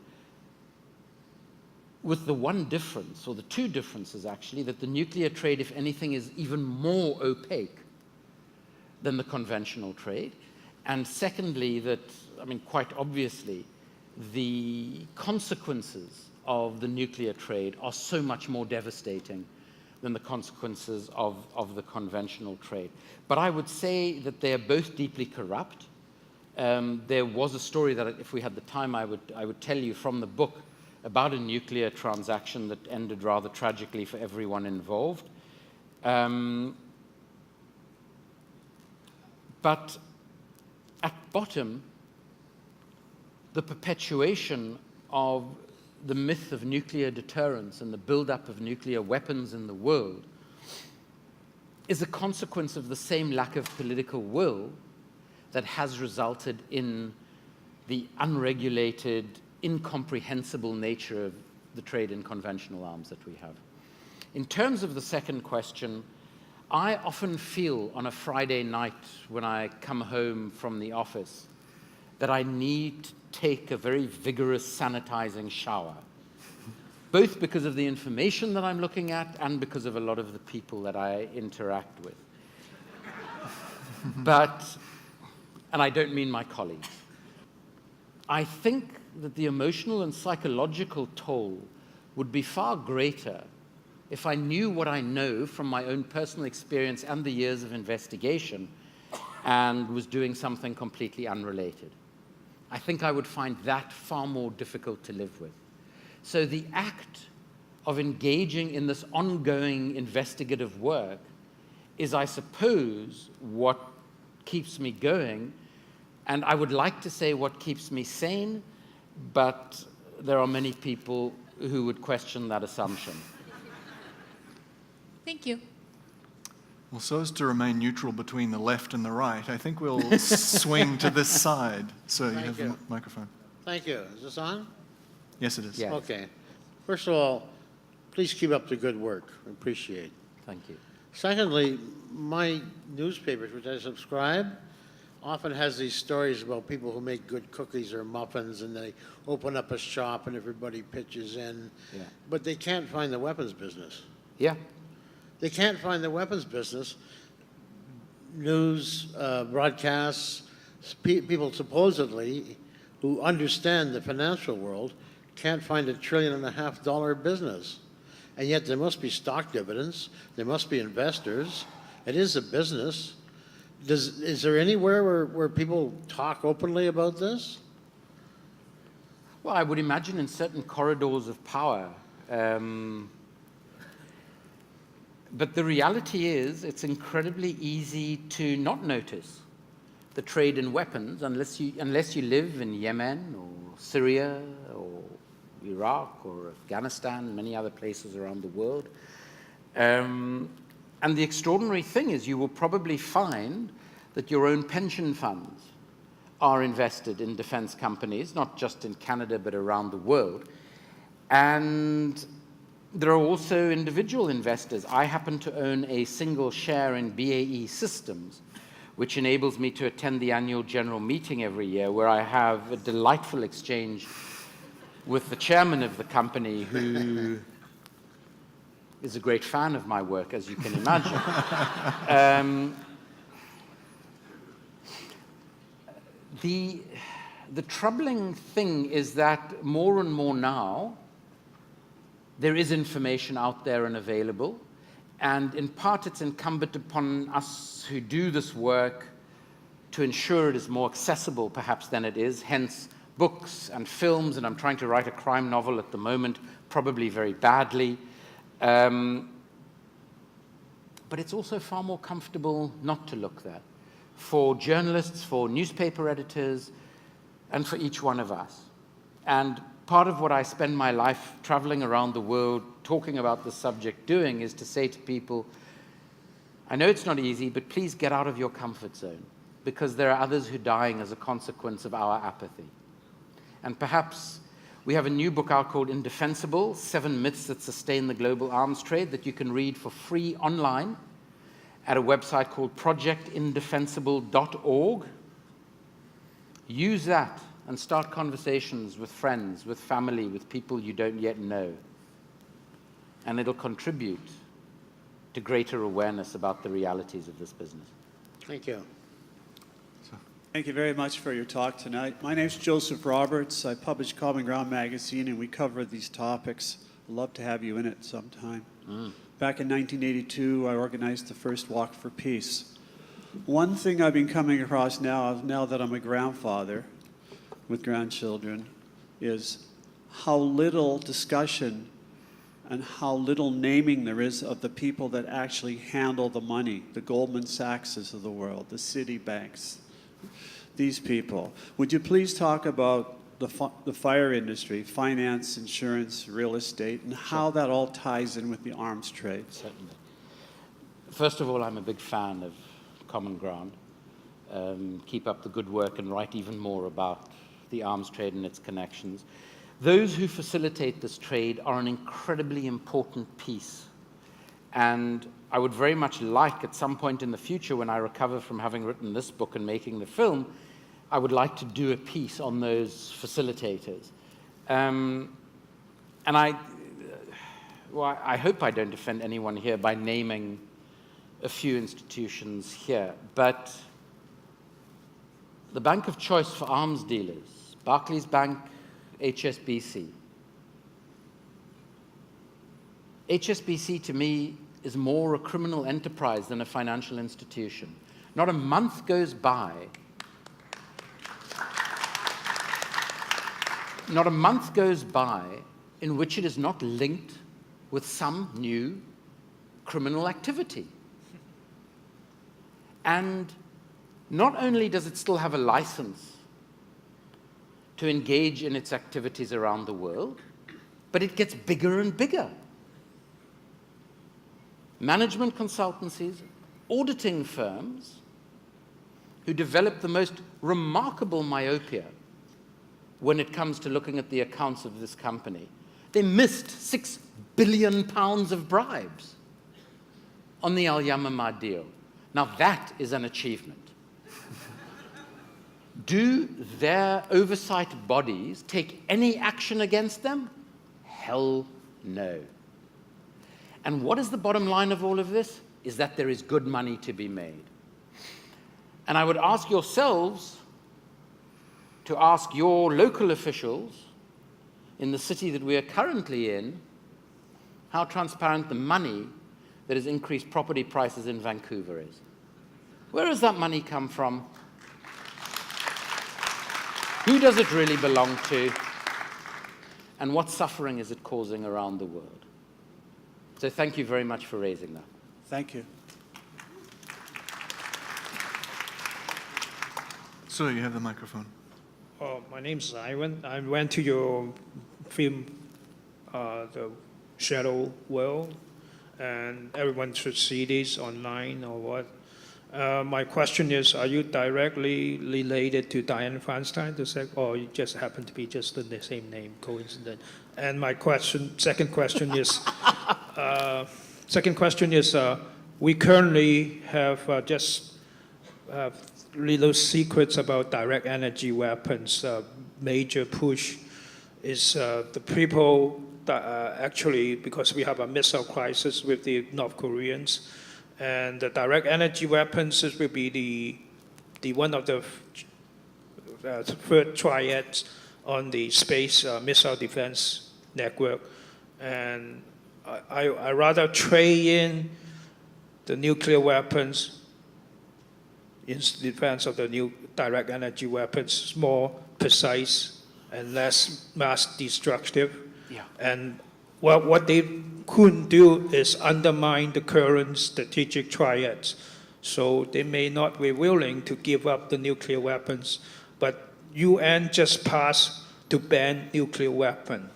[SPEAKER 3] with the one difference, or the two differences actually, that the nuclear trade, if anything, is even more opaque than the conventional trade. And secondly, that, I mean, quite obviously, the consequences of the nuclear trade are so much more devastating than the consequences of the conventional trade. But I would say that they are both deeply corrupt. There was a story that, if we had the time, I would tell you from the book about a nuclear transaction that ended rather tragically for everyone involved. But at bottom, the perpetuation of the myth of nuclear deterrence and the buildup of nuclear weapons in the world is a consequence of the same lack of political will that has resulted in the unregulated, incomprehensible nature of the trade in conventional arms that we have. In terms of the second question, I often feel on a Friday night when I come home from the office that I need to take a very vigorous sanitizing shower, both because of the information that I'm looking at and because of a lot of the people that I interact with. And I don't mean my colleagues. I think that the emotional and psychological toll would be far greater if I knew what I know from my own personal experience and the years of investigation and was doing something completely unrelated. I think I would find that far more difficult to live with. So the act of engaging in this ongoing investigative work is, I suppose, what keeps me going. And I would like to say what keeps me sane, but there are many people who would question that assumption.
[SPEAKER 11] Thank you.
[SPEAKER 10] Well, so as to remain neutral between the left and the right, I think we'll swing to this side. So you have the microphone.
[SPEAKER 12] Thank you. Is this on?
[SPEAKER 10] Yes, it is.
[SPEAKER 3] Yes.
[SPEAKER 12] Okay. First of all, please keep up the good work. I appreciate it.
[SPEAKER 3] Thank you.
[SPEAKER 12] Secondly, my newspapers, which I subscribe, often has these stories about people who make good cookies or muffins and they open up a shop and everybody pitches in.
[SPEAKER 3] Yeah.
[SPEAKER 12] But they can't find the weapons business.
[SPEAKER 3] Yeah.
[SPEAKER 12] They can't find the weapons business. News, broadcasts, people supposedly who understand the financial world can't find $1.5 trillion business. And yet there must be stock dividends, there must be investors. It is a business. Is there anywhere where people talk openly about this?
[SPEAKER 3] Well, I would imagine in certain corridors of power. But the reality is it's incredibly easy to not notice the trade in weapons unless you live in Yemen or Syria or Iraq or Afghanistan and many other places around the world. And the extraordinary thing is you will probably find that your own pension funds are invested in defense companies, not just in Canada, but around the world. And there are also individual investors. I happen to own a single share in BAE Systems, which enables me to attend the annual general meeting every year, where I have a delightful exchange with the chairman of the company, who is a great fan of my work, as you can imagine. The troubling thing is that more and more now, there is information out there and available, and in part it's incumbent upon us who do this work to ensure it is more accessible perhaps than it is, hence books and films, and I'm trying to write a crime novel at the moment, probably very badly. But it's also far more comfortable not to look there, for journalists, for newspaper editors, and for each one of us. And part of what I spend my life traveling around the world talking about this subject doing is to say to people, I know it's not easy, but please get out of your comfort zone, because there are others who are dying as a consequence of our apathy. And perhaps we have a new book out called Indefensible, 7 Myths That Sustain the Global Arms Trade, that you can read for free online at a website called projectindefensible.org. Use that and start conversations with friends, with family, with people you don't yet know. And it'll contribute to greater awareness about the realities of this business.
[SPEAKER 12] Thank you.
[SPEAKER 13] Thank you very much for your talk tonight. My name is Joseph Roberts. I publish Common Ground magazine, and we cover these topics. I'd love to have you in it sometime. Back in 1982, I organized the first Walk for Peace. One thing I've been coming across now that I'm a grandfather with grandchildren, is how little discussion and how little naming there is of the people that actually handle the money, the Goldman Sachses of the world, the Citibanks, these people. Would you please talk about the fire industry, finance, insurance, real estate, and how that all ties in with the arms trade?
[SPEAKER 3] Certainly. First of all, I'm a big fan of Common Ground. Keep up the good work and write even more about the arms trade and its connections. Those who facilitate this trade are an incredibly important piece. And I would very much like, at some point in the future, when I recover from having written this book and making the film, I would like to do a piece on those facilitators. And I hope I don't offend anyone here by naming a few institutions here, but the bank of choice for arms dealers, Barclays Bank, HSBC. HSBC, to me, is more a criminal enterprise than a financial institution. Not a month goes by in which it is not linked with some new criminal activity. And not only does it still have a license to engage in its activities around the world, but it gets bigger and bigger. Management consultancies, auditing firms who develop the most remarkable myopia when it comes to looking at the accounts of this company. They missed £6 billion of bribes on the Al Yamamah deal. Now that is an achievement. Do their oversight bodies take any action against them? Hell no. And what is the bottom line of all of this? Is that there is good money to be made. And I would ask yourselves to ask your local officials in the city that we are currently in how transparent the money that has increased property prices in Vancouver is. Where does that money come from? Who does it really belong to? And what suffering is it causing around the world? So thank you very much for raising that.
[SPEAKER 13] Thank you.
[SPEAKER 10] Sir, you have the microphone.
[SPEAKER 14] My name is Ivan. I went to your film, The Shadow World, and everyone should see this online or what. My question is, are you directly related to Dianne Feinstein, or you just happen to be just the same name, coincidence? And my second question is, we currently have just little secrets about direct energy weapons. Major push is the people that actually, because we have a missile crisis with the North Koreans, and the direct energy weapons will be the one of the third triads on the space missile defense network. And I rather trade in the nuclear weapons in defense of the new direct energy weapons, more precise and less mass destructive.
[SPEAKER 3] Yeah.
[SPEAKER 14] And what they couldn't do is undermine the current strategic triads. So they may not be willing to give up the nuclear weapons, but UN just passed to ban nuclear weapon.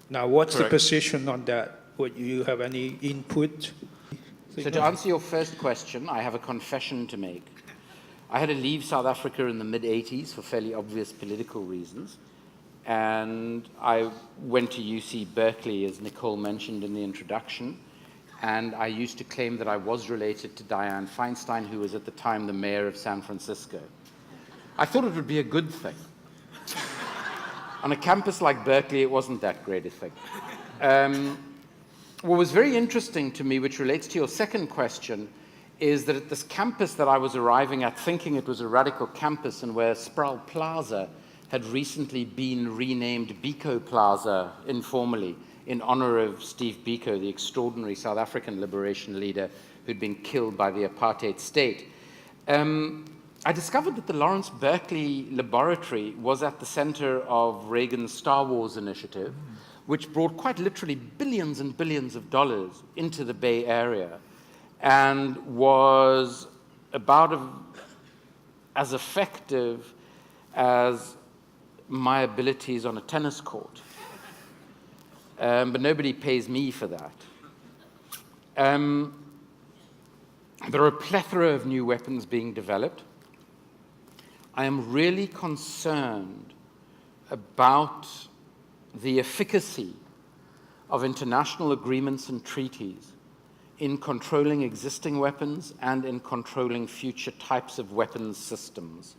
[SPEAKER 14] Now, what's
[SPEAKER 3] Correct.
[SPEAKER 14] the position on that? Would you have any input?
[SPEAKER 3] So to answer your first question, I have a confession to make. I had to leave South Africa in the mid-'80s for fairly obvious political reasons. And I went to UC Berkeley, as Nicole mentioned in the introduction. And I used to claim that I was related to Dianne Feinstein, who was at the time the mayor of San Francisco. I thought it would be a good thing. On a campus like Berkeley, it wasn't that great a thing. What was very interesting to me, which relates to your second question, is that at this campus that I was arriving at, thinking it was a radical campus and where Sproul Plaza had recently been renamed Biko Plaza informally in honor of Steve Biko, the extraordinary South African liberation leader who'd been killed by the apartheid state. I discovered that the Lawrence Berkeley Laboratory was at the center of Reagan's Star Wars initiative, which brought quite literally billions and billions of dollars into the Bay Area and was about as effective as my abilities on a tennis court. But nobody pays me for that. There are a plethora of new weapons being developed. I am really concerned about the efficacy of international agreements and treaties in controlling existing weapons and in controlling future types of weapons systems.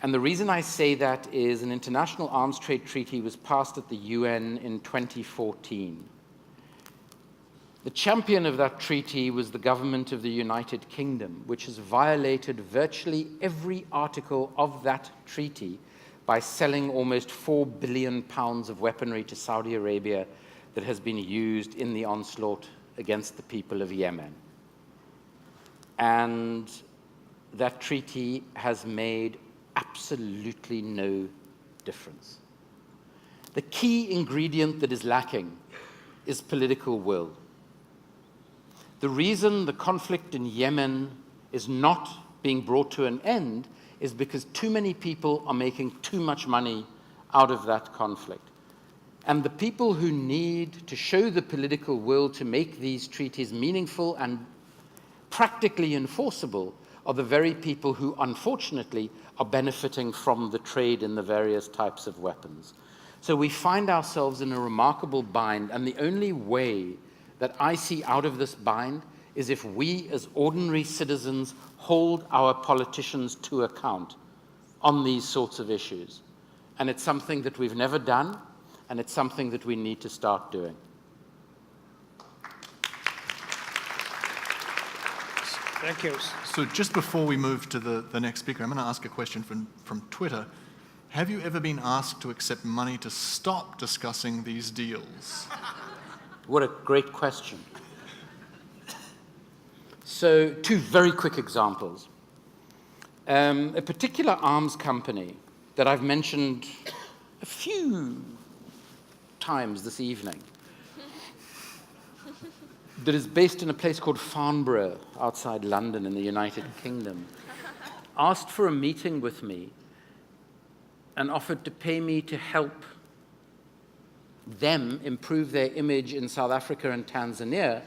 [SPEAKER 3] And the reason I say that is an international arms trade treaty was passed at the UN in 2014. The champion of that treaty was the government of the United Kingdom, which has violated virtually every article of that treaty by selling almost £4 billion of weaponry to Saudi Arabia that has been used in the onslaught against the people of Yemen. And that treaty has made absolutely no difference. The key ingredient that is lacking is political will. The reason the conflict in Yemen is not being brought to an end is because too many people are making too much money out of that conflict. And the people who need to show the political will to make these treaties meaningful and practically enforceable are the very people who, unfortunately, are benefiting from the trade in the various types of weapons. So we find ourselves in a remarkable bind, and the only way that I see out of this bind is if we, as ordinary citizens, hold our politicians to account. on these sorts of issues. And it's something that we've never done, and it's something that we need to start doing.
[SPEAKER 13] Thank you.
[SPEAKER 10] So just before we move to the next speaker, I'm going to ask a question from Twitter. Have you ever been asked to accept money to stop discussing these deals?
[SPEAKER 3] What a great question. So, two very quick examples. A particular arms company that I've mentioned a few times this evening, that is based in a place called Farnborough, outside London in the United Kingdom, asked for a meeting with me and offered to pay me to help them improve their image in South Africa and Tanzania,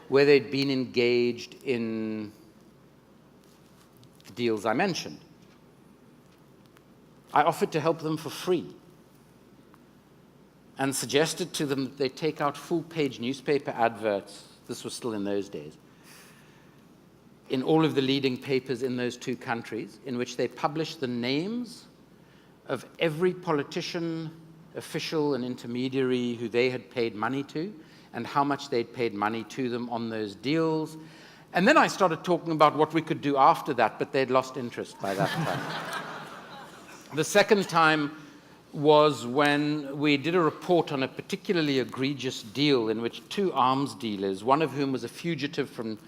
[SPEAKER 3] where they'd been engaged in the deals I mentioned. I offered to help them for free and suggested to them that they take out full-page newspaper adverts, this was still in those days, in all of the leading papers in those two countries, in which they publish the names of every politician, official, and intermediary who they had paid money to, and how much they'd paid money to them on those deals. And then I started talking about what we could do after that, but they'd lost interest by that time. The second time was when we did a report on a particularly egregious deal in which two arms dealers, one of whom was a fugitive from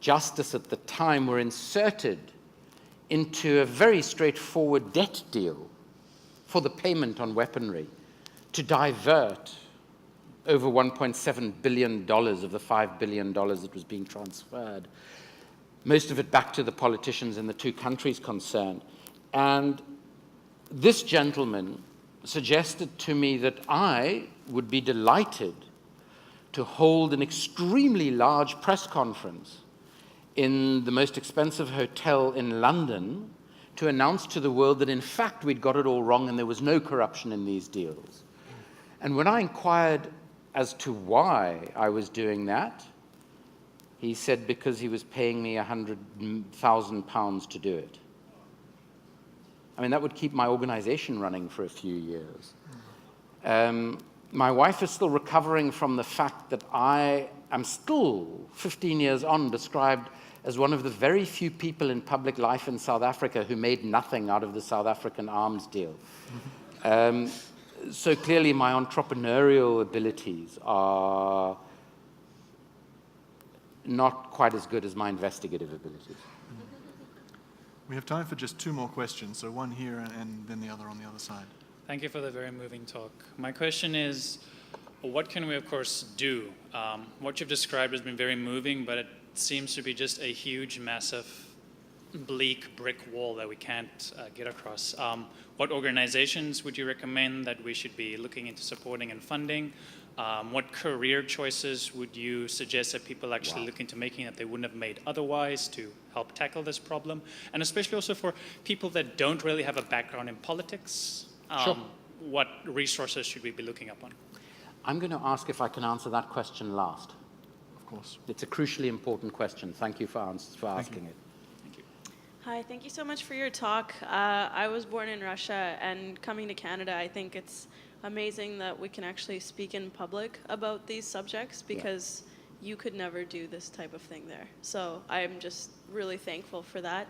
[SPEAKER 3] justice at the time, were inserted into a very straightforward debt deal for the payment on weaponry to divert over $1.7 billion of the $5 billion that was being transferred, most of it back to the politicians in the two countries concerned. And this gentleman suggested to me that I would be delighted to hold an extremely large press conference in the most expensive hotel in London to announce to the world that in fact we'd got it all wrong and there was no corruption in these deals. And when I inquired as to why I was doing that, he said because he was paying me £100,000 to do it. I mean, that would keep my organization running for a few years. My wife is still recovering from the fact that I am still, 15 years on, described as one of the very few people in public life in South Africa who made nothing out of the South African arms deal. So clearly my entrepreneurial abilities are not quite as good as my investigative abilities.
[SPEAKER 10] We have time for just two more questions, so one here and then the other on the other side.
[SPEAKER 15] Thank you for the very moving talk. My question is, what can we, of course, do? What you've described has been very moving, but it seems to be just a huge, massive, bleak brick wall that we can't get across. What organizations would you recommend that we should be looking into supporting and funding? What career choices would you suggest that people actually look into making that they wouldn't have made otherwise to help tackle this problem? And especially also for people that don't really have a background in politics, what resources should we be looking up on?
[SPEAKER 3] I'm going to ask if I can answer that question last.
[SPEAKER 10] Of course.
[SPEAKER 3] It's a crucially important question. Thank you for asking it.
[SPEAKER 16] Hi, thank you so much for your talk. I was born in Russia, and coming to Canada, I think it's amazing that we can actually speak in public about these subjects, because you could never do this type of thing there. So I'm just really thankful for that.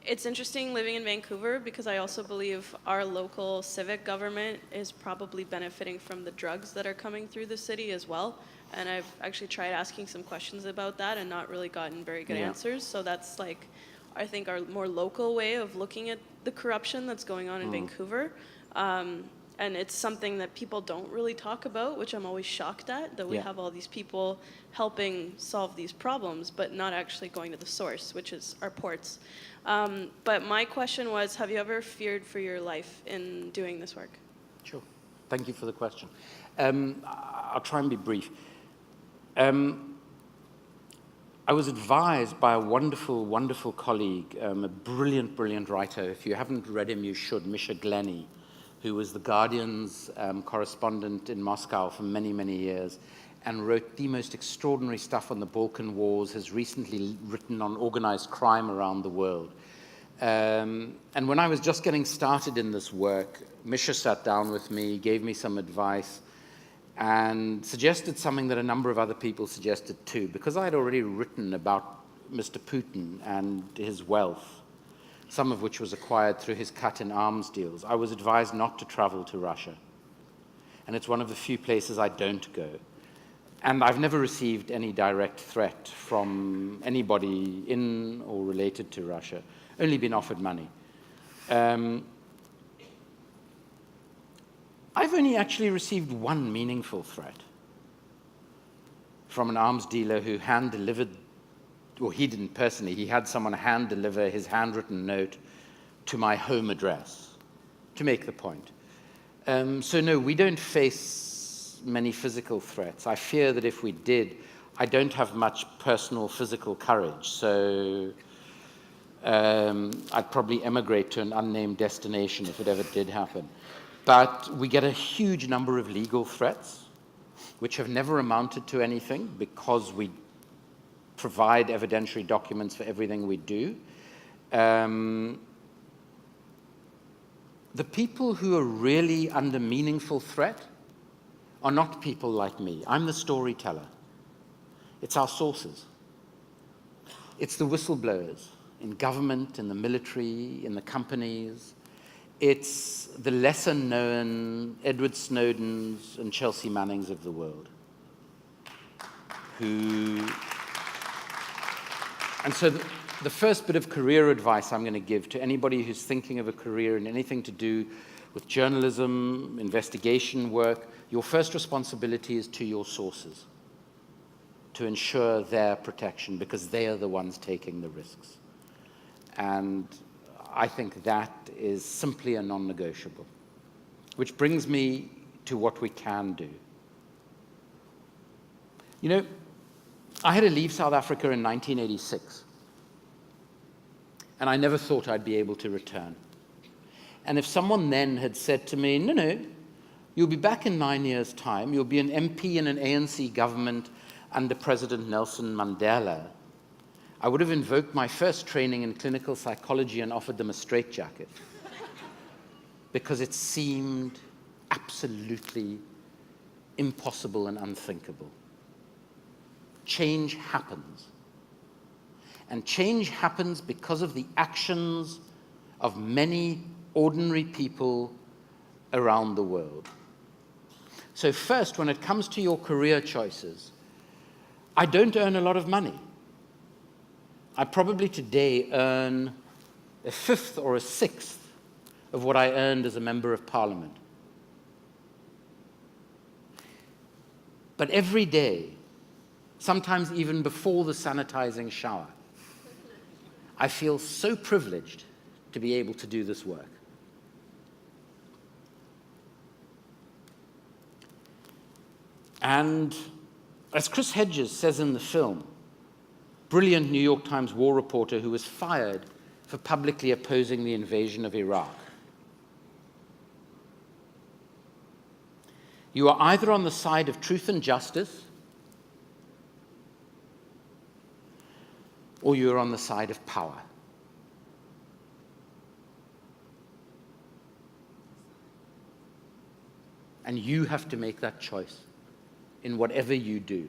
[SPEAKER 16] It's interesting living in Vancouver, because I also believe our local civic government is probably benefiting from the drugs that are coming through the city as well. And I've actually tried asking some questions about that and not really gotten very good answers. So that's like, I think, our more local way of looking at the corruption that's going on in Vancouver. And it's something that people don't really talk about, which I'm always shocked at, that we have all these people helping solve these problems, but not actually going to the source, which is our ports. But my question was, have you ever feared for your life in doing this work?
[SPEAKER 3] Sure. Thank you for the question. I'll try and be brief. I was advised by a wonderful, wonderful colleague, a brilliant, brilliant writer. If you haven't read him, you should. Misha Glenny, who was the Guardian's correspondent in Moscow for many, many years, and wrote the most extraordinary stuff on the Balkan Wars, has recently written on organized crime around the world. And when I was just getting started in this work, Misha sat down with me, gave me some advice, and suggested something that a number of other people suggested too. Because I had already written about Mr. Putin and his wealth, some of which was acquired through his cut in arms deals, I was advised not to travel to Russia. And it's one of the few places I don't go. And I've never received any direct threat from anybody in or related to Russia, only been offered money. I've only actually received one meaningful threat from an arms dealer who hand-delivered, or he didn't personally, he had someone hand-deliver his handwritten note to my home address, to make the point. So no, we don't face many physical threats. I fear that if we did, I don't have much personal physical courage, so I'd probably emigrate to an unnamed destination if it ever did happen. But we get a huge number of legal threats, which have never amounted to anything because we provide evidentiary documents for everything we do. The people who are really under meaningful threat are not people like me. I'm the storyteller. It's our sources. It's the whistleblowers in government, in the military, in the companies. It's the lesser-known Edward Snowdens and Chelsea Mannings of the world. And so the first bit of career advice I'm going to give to anybody who's thinking of a career in anything to do with journalism, investigation work, your first responsibility is to your sources, to ensure their protection, because they are the ones taking the risks. And I think that is simply a non-negotiable. Which brings me to what we can do. You know, I had to leave South Africa in 1986. And I never thought I'd be able to return. And if someone then had said to me, no, you'll be back in 9 years' time, you'll be an MP in an ANC government under President Nelson Mandela, I would have invoked my first training in clinical psychology and offered them a straitjacket. Because it seemed absolutely impossible and unthinkable. Change happens. And change happens because of the actions of many ordinary people around the world. So first, when it comes to your career choices, I don't earn a lot of money. I probably today earn a fifth or a sixth of what I earned as a member of parliament. But every day, sometimes even before the sanitizing shower, I feel so privileged to be able to do this work. And as Chris Hedges says in the film, brilliant New York Times war reporter who was fired for publicly opposing the invasion of Iraq, you are either on the side of truth and justice, or you're on the side of power. And you have to make that choice in whatever you do.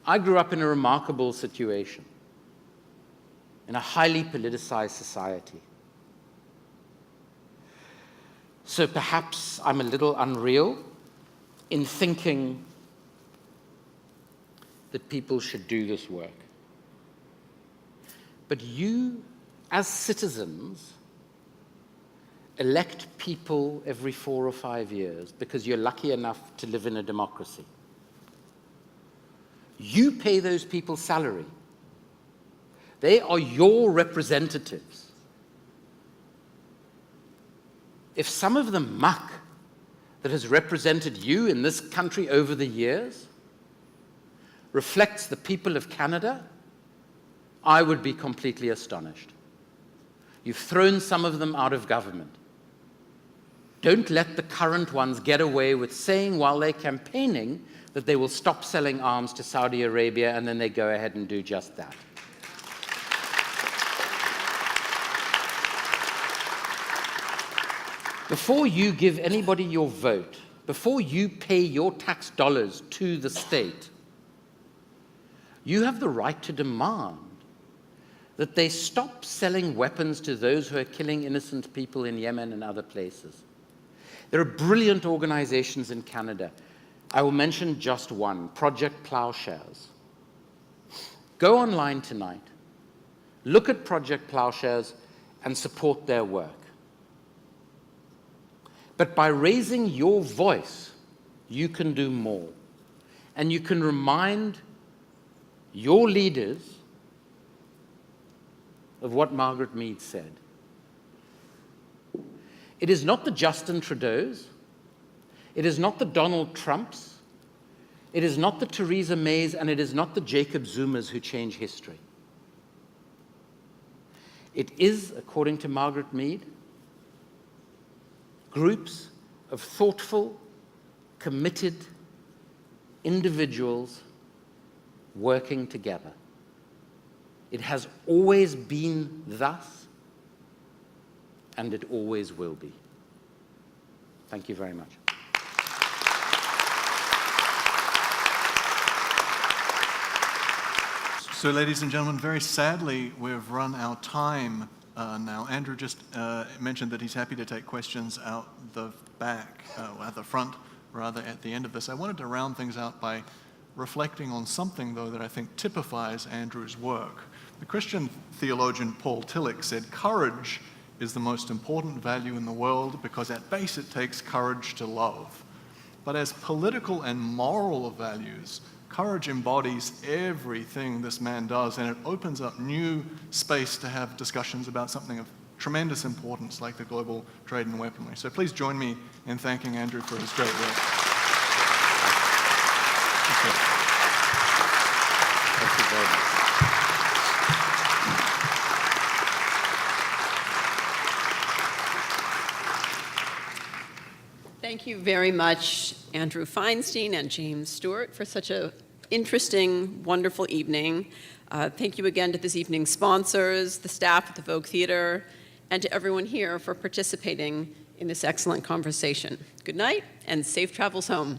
[SPEAKER 3] I grew up in a remarkable situation, in a highly politicized society. So perhaps I'm a little unreal in thinking that people should do this work. But you, as citizens, elect people every 4 or 5 years because you're lucky enough to live in a democracy. You pay those people salary. They are your representatives. If some of the muck that has represented you in this country over the years reflects the people of Canada, I would be completely astonished. You've thrown some of them out of government. Don't let the current ones get away with saying while they're campaigning that they will stop selling arms to Saudi Arabia, and then they go ahead and do just that. Before you give anybody your vote, before you pay your tax dollars to the state, you have the right to demand that they stop selling weapons to those who are killing innocent people in Yemen and other places. There are brilliant organizations in Canada. I will mention just one, Project Plowshares. Go online tonight, look at Project Plowshares, and support their work. But by raising your voice, you can do more. And you can remind your leaders of what Margaret Mead said. It is not the Justin Trudeaus, it is not the Donald Trumps, it is not the Theresa Mays, and it is not the Jacob Zumas who change history. It is, according to Margaret Mead, groups of thoughtful, committed individuals working together. It has always been thus, and it always will be. Thank you very much.
[SPEAKER 10] So, ladies and gentlemen, very sadly, we've run our time now. Andrew just mentioned that he's happy to take questions out the back, at the front, rather, at the end of this. I wanted to round things out by reflecting on something, though, that I think typifies Andrew's work. The Christian theologian Paul Tillich said, "Courage is the most important value in the world because at base it takes courage to love. But as political and moral values, courage embodies everything this man does, and it opens up new space to have discussions about something of tremendous importance like the global trade in weaponry." So please join me in thanking Andrew for his great work.
[SPEAKER 3] Thank you very much.
[SPEAKER 1] Thank you very much, Andrew Feinstein and James Stewart, for such an interesting, wonderful evening. Thank you again to this evening's sponsors, the staff at the Vogue Theater, and to everyone here for participating in this excellent conversation. Good night, and safe travels home.